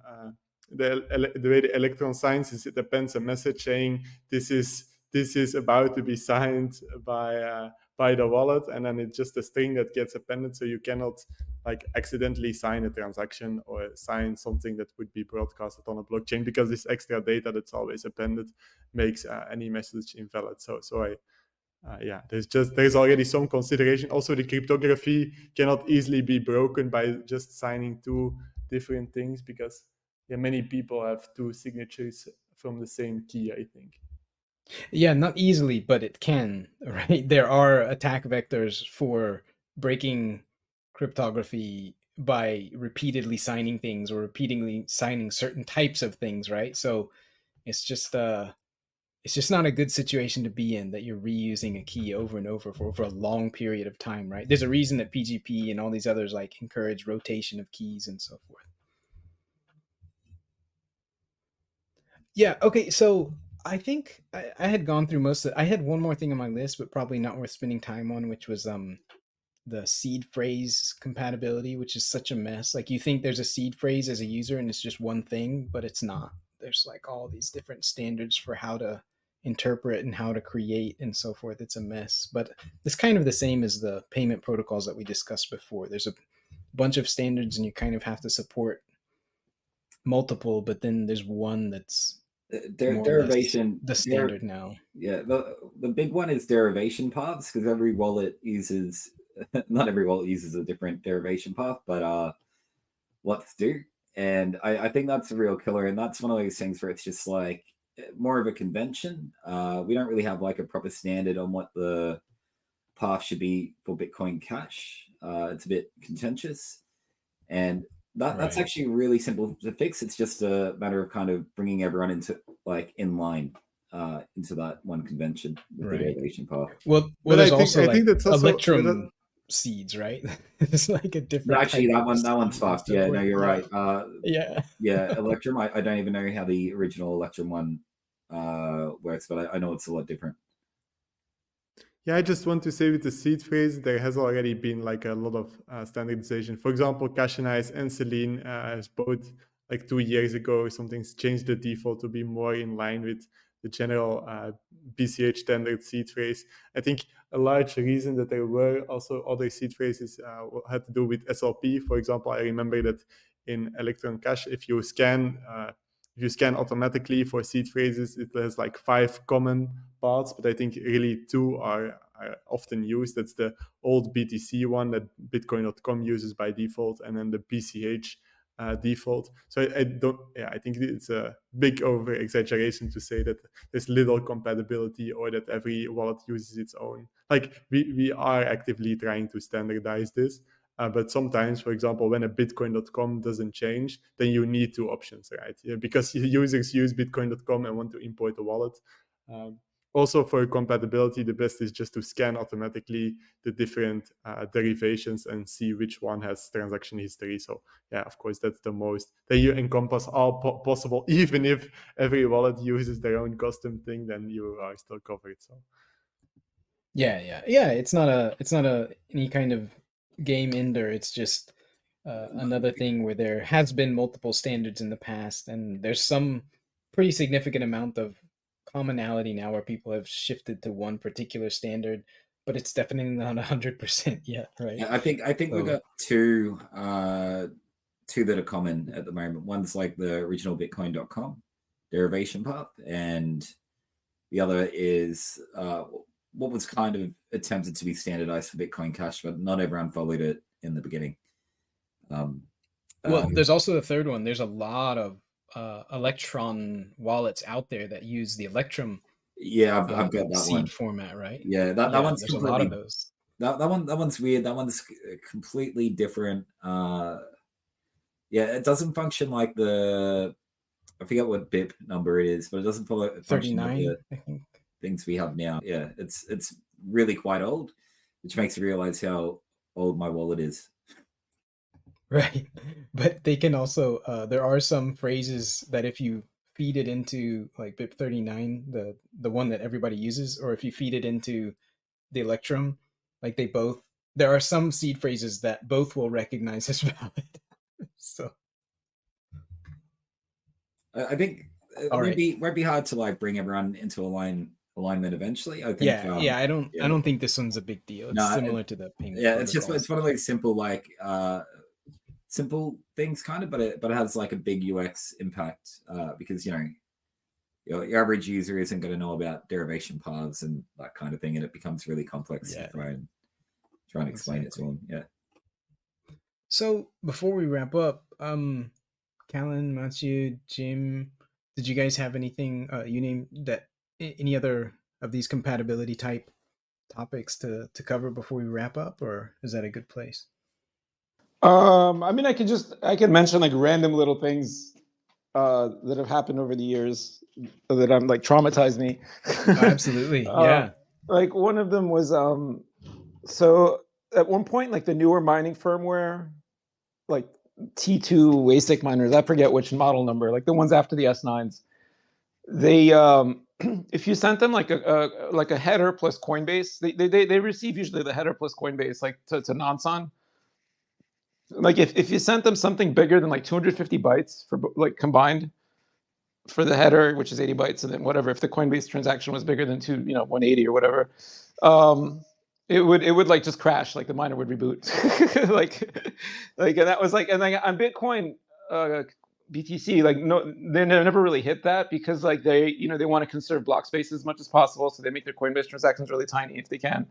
the way the electron signs is, it appends a message saying this is about to be signed by the wallet, and then it's just a string that gets appended, so you cannot like accidentally sign a transaction or sign something that would be broadcasted on a blockchain, because this extra data that's always appended makes any message invalid. So there's already some consideration. Also, the cryptography cannot easily be broken by just signing two different things, because many people have two signatures from the same key, I think. Yeah, not easily, but it can, right? There are attack vectors for breaking cryptography by repeatedly signing things or repeatedly signing certain types of things, right? So it's just not a good situation to be in, that you're reusing a key over and over for a long period of time, right? There's a reason that PGP and all these others like encourage rotation of keys and so forth. Yeah, okay, so I think I had gone through most of it. I had one more thing on my list, but probably not worth spending time on, which was the seed phrase compatibility, which is such a mess. Like, you think there's a seed phrase as a user and it's just one thing, but it's not. There's like all these different standards for how to interpret and how to create and so forth. It's a mess. But it's kind of the same as the payment protocols that we discussed before. There's a bunch of standards and you kind of have to support multiple, but then there's one that's derivation, the standard now. Yeah, the big one is derivation paths, because every wallet uses not every wallet uses a different derivation path, but what's do. And I think that's a real killer, and that's one of those things where it's just like more of a convention. We don't really have like a proper standard on what the path should be for Bitcoin Cash. It's a bit contentious, and that's actually really simple to fix. It's just a matter of kind of bringing everyone into like in line into that one convention with the derivation path. Well, there's I think that's also Electrum seeds, right? It's like a different. Actually, that one's fucked. Yeah, no, you're right. Yeah, Electrum. I don't even know how the original Electrum one works, but I know it's a lot different. Yeah, I just want to say with the seed phrase, there has already been like a lot of standardization. For example, Cashanize and Selene has both like 2 years ago, something's changed the default to be more in line with the general BCH standard seed phrase. I think a large reason that there were also other seed phrases had to do with SLP. For example, I remember that in Electron Cash, if you scan automatically for seed phrases, it has like 5 common parts, but I think really 2 are often used. That's the old BTC one that Bitcoin.com uses by default, and then the BCH default. So I think it's a big over exaggeration to say that there's little compatibility or that every wallet uses its own. Like we are actively trying to standardize this. But sometimes, for example, when a Bitcoin.com doesn't change, then you need 2 options, right? Yeah, because users use Bitcoin.com and want to import a wallet. Also, for compatibility, the best is just to scan automatically the different derivations and see which one has transaction history. So yeah, of course, that's the most. Then you encompass all possible, even if every wallet uses their own custom thing, then you are still covered. So yeah. It's not any kind of game ender. It's just another thing where there has been multiple standards in the past, and there's some pretty significant amount of commonality now where people have shifted to one particular standard. but it's definitely not 100% yet, right? Yeah, I think we've So- got two that are common at the moment. One's like the original Bitcoin.com derivation path, and the other is what was kind of attempted to be standardized for Bitcoin Cash, but not everyone followed it in the beginning. Well, there's also a third one. There's a lot of Electron wallets out there that use the Electrum yeah, I've got that seed one. format, right? Yeah, that one's there's a lot of completely those. that one's weird. That one's completely different. Yeah, it doesn't function like the I forget what BIP number it is, but it doesn't follow function like 39, the I think. things we have now. Yeah, it's really quite old, which makes you realize how old my wallet is. Right. But they can also there are some phrases that if you feed it into like BIP39, the one that everybody uses, or if you feed it into the Electrum, like there are some seed phrases that both will recognize as valid. So I think it All right. won't be hard to like bring everyone into alignment eventually. I think. I don't think this one's a big deal. It's No, similar to the payment. Yeah, it's protocols. one of those simple like simple things kind of, but it has like a big UX impact because you know your average user isn't going to know about derivation paths and that kind of thing, and it becomes really complex to try and explain it to them. Yeah. So before we wrap up, Callan, Matthew, Jim, did you guys have anything you named that any other of these compatibility type topics to cover before we wrap up, or is that a good place? I mean, I can mention like random little things that have happened over the years that I'm like traumatized me. Absolutely, yeah. Like one of them was so at one point, like the newer mining firmware, like T2 ASIC miners, I forget which model number, like the ones after the S9s, they if you sent them like a header plus Coinbase, they receive usually the header plus Coinbase like to Nansen. Like if you sent them something bigger than like 250 bytes for like combined for the header, which is 80 bytes, and then whatever, if the Coinbase transaction was bigger than 180 or whatever, it would like just crash, like the miner would reboot. like and that was like, and like on Bitcoin BTC, like no, they never really hit that because like they want to conserve block space as much as possible, so they make their Coinbase transactions really tiny if they can.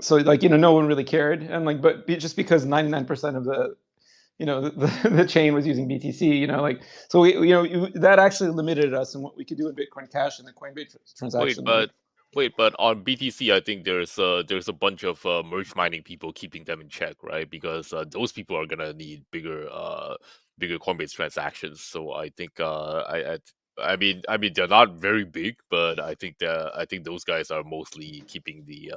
So like no one really cared, and like but just because 99% of the the chain was using BTC, like so we that actually limited us in what we could do in Bitcoin Cash and the Coinbase transaction. Wait, but on BTC, I think there's a bunch of merge mining people keeping them in check, right? Because those people are gonna need bigger Coinbase transactions. So I think I mean they're not very big, but I think those guys are mostly keeping the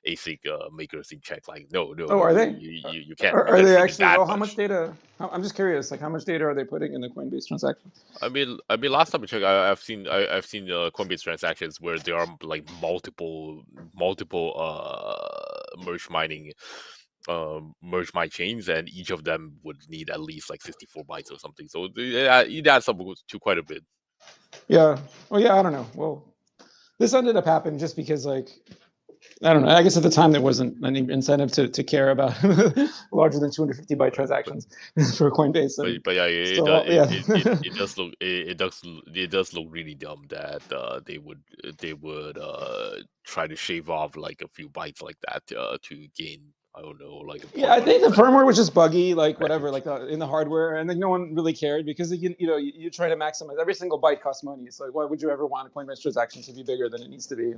ASIC makers in check. Like no, are they? You can't. Are they actually? Well, how much data? I'm just curious. Like, how much data are they putting in the Coinbase transaction? I mean, last time I checked, I've seen Coinbase transactions where there are like multiple merge mining chains, and each of them would need at least like 64 bytes or something. So it adds up to quite a bit. Yeah. Well, yeah. I don't know. Well, this ended up happening just because, like, I don't know. I guess at the time there wasn't any incentive to care about larger than 250 byte transactions for Coinbase. But yeah, it does look really dumb that they would try to shave off like a few bytes like that to gain. I don't know, like I think the firmware was just buggy, like whatever, like in the hardware, and like no one really cared because you try to maximize every single byte costs money. So like, why would you ever want a Coinbase transaction to be bigger than it needs to be?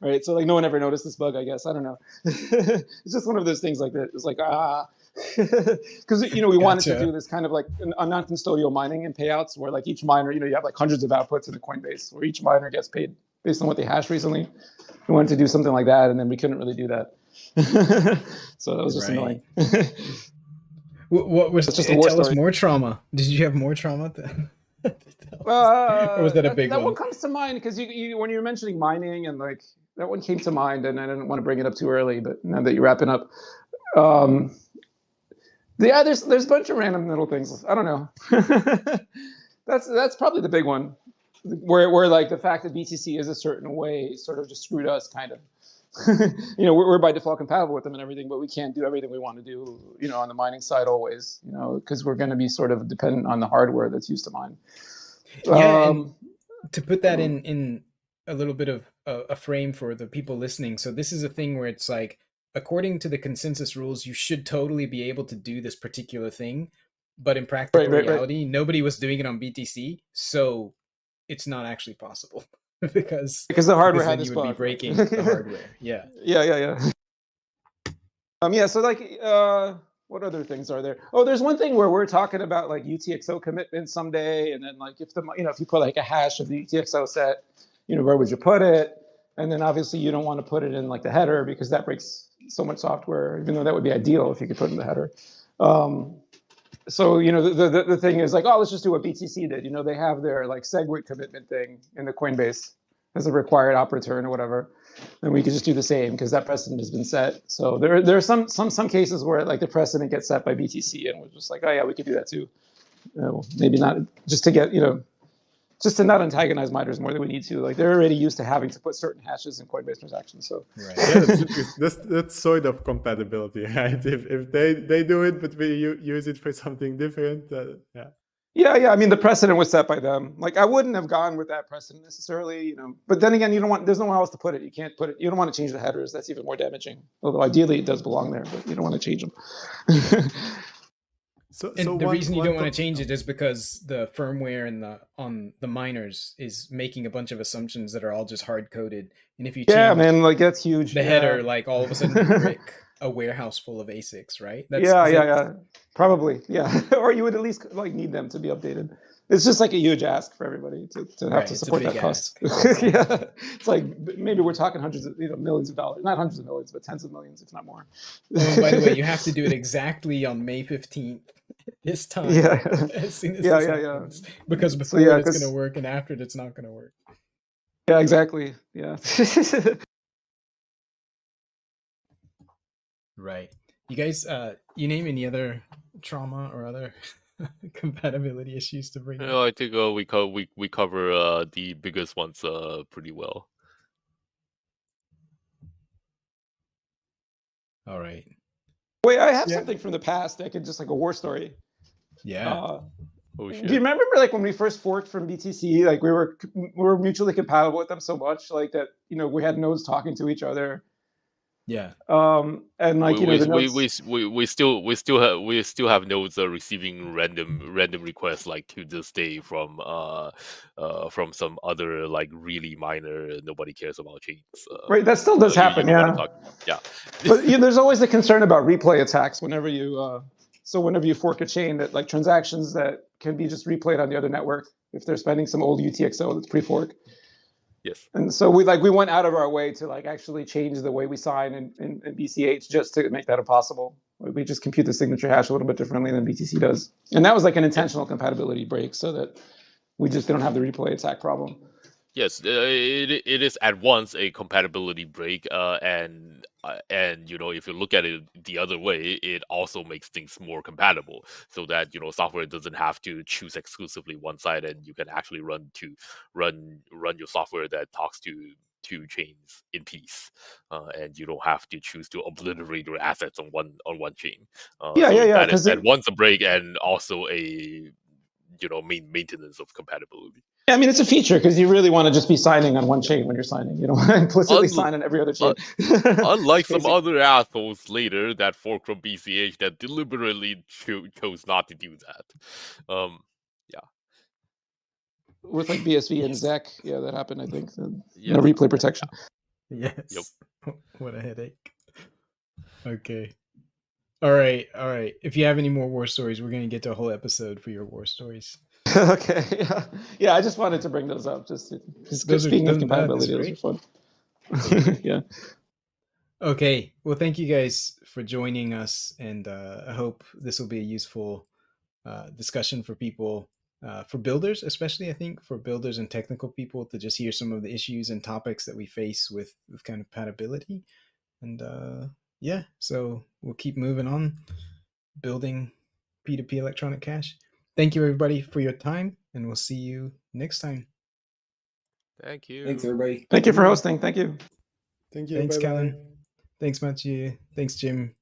Right? So like, no one ever noticed this bug. I guess I don't know. It's just one of those things like that. It's like because we wanted to do this kind of like a non-custodial mining and payouts where like each miner, you have like hundreds of outputs in the Coinbase where each miner gets paid based on what they hash recently. We wanted to do something like that, and then we couldn't really do that. So that was just annoying. What was just tell us more trauma? Did you have more trauma? Or was that a big one? That one comes to mind because you when you're mentioning mining and like that one came to mind, and I didn't want to bring it up too early, but now that you're wrapping up, there's a bunch of random little things. I don't know. That's probably the big one. where like the fact that BTC is a certain way sort of just screwed us kind of. You know, we're by default compatible with them and everything, but we can't do everything we want to do, you know, on the mining side always, you know, because we're going to be sort of dependent on the hardware that's used to mine. Yeah, and to put that in a little bit of a frame for the people listening. So this is a thing where it's like, according to the consensus rules, you should totally be able to do this particular thing, but in practical reality, nobody was doing it on BTC, so it's not actually possible because the hardware had then this you would be bug. breaking the hardware. Yeah. Yeah. Yeah. So like, what other things are there? Oh, there's one thing where we're talking about like UTXO commitment someday, and then like if if you put like a hash of the UTXO set, you know, where would you put it? And then obviously you don't want to put it in like the header because that breaks so much software, even though that would be ideal if you could put it in the header. So, you know, the thing is like, oh, let's just do what BTC did. You know, they have their like SegWit commitment thing in the Coinbase as a required op return or whatever. And we could just do the same because that precedent has been set. So there are some cases where like the precedent gets set by BTC and we're just like, oh yeah, we could do that too. You know, maybe not just to get, you know, just to not antagonize miners more than we need to. Like they're already used to having to put certain hashes in Coinbase transactions. So right. Yeah, that's sort of compatibility, right? If they do it, but we use it for something different, yeah. Yeah. I mean, the precedent was set by them. Like I wouldn't have gone with that precedent necessarily, you know. But then again, there's nowhere else to put it. You can't put it. You don't want to change the headers. That's even more damaging. Although ideally it does belong there, but you don't want to change them. The reason you don't want to change it is because the firmware on the miners is making a bunch of assumptions that are all just hard coded. And if you change man, like that's huge. The header, like all of a sudden you brick a warehouse full of ASICs, right? Yeah. Probably, yeah. Or you would at least like need them to be updated. It's just like a huge ask for everybody to have to support that cost. Yeah, it's like maybe we're talking hundreds of, millions of dollars, not hundreds of millions, but tens of millions, if not more. Oh, by the way, you have to do it exactly on May 15th. This time, as soon as this happens. Because before it's going to work, and after it's not going to work. Yeah, exactly. Yeah. Right. You guys, you name any other trauma or other compatibility issues to bring up? I think we cover the biggest ones pretty well. All right. Wait, I have something from the past. I could just like a war story. Yeah. Do you remember like when we first forked from BTC? Like we were mutually compatible with them so much, like that we had nodes talking to each other. Yeah. And like we still have nodes receiving random requests like to this day from some other like really minor nobody cares about chains. Right, that still does happen. Yeah. But there's always the concern about replay attacks whenever you whenever you fork a chain, that like transactions that can be just replayed on the other network if they're spending some old UTXO that's pre-fork. Yes. And so we went out of our way to like actually change the way we sign in BCH just to make that impossible. We just compute the signature hash a little bit differently than BTC does. And that was like an intentional compatibility break so that we just don't have the replay attack problem. Yes, it is at once a compatibility break, and if you look at it the other way, it also makes things more compatible, so that software doesn't have to choose exclusively one side, and you can actually run your software that talks to two chains in peace, and you don't have to choose to obliterate your assets on one chain. That is at once a break and also a maintenance of compatibility. Yeah, I mean, it's a feature because you really want to just be signing on one chain when you're signing. You don't want to implicitly sign on every other chain. Unlike some other assholes later that fork from BCH that deliberately chose not to do that. Yeah. With like BSV and ZEC, that happened, I think. Replay protection. Yes. Yep. What a headache. Okay. All right. If you have any more war stories, we're going to get to a whole episode for your war stories. Okay. Yeah. I just wanted to bring those up. Just speaking of compatibility, those are fun. Yeah. Okay. Well, thank you guys for joining us, and I hope this will be a useful discussion for people, for builders, especially. I think for builders and technical people to just hear some of the issues and topics that we face with kind of compatibility, and so we'll keep moving on building P2P electronic cash. Thank you, everybody, for your time, and we'll see you next time. Thank you. Thanks, everybody. Thank you for hosting. Thank you. Thank you. Thanks, Bye-bye. Callan. Thanks, Mathieu. Thanks, Jim.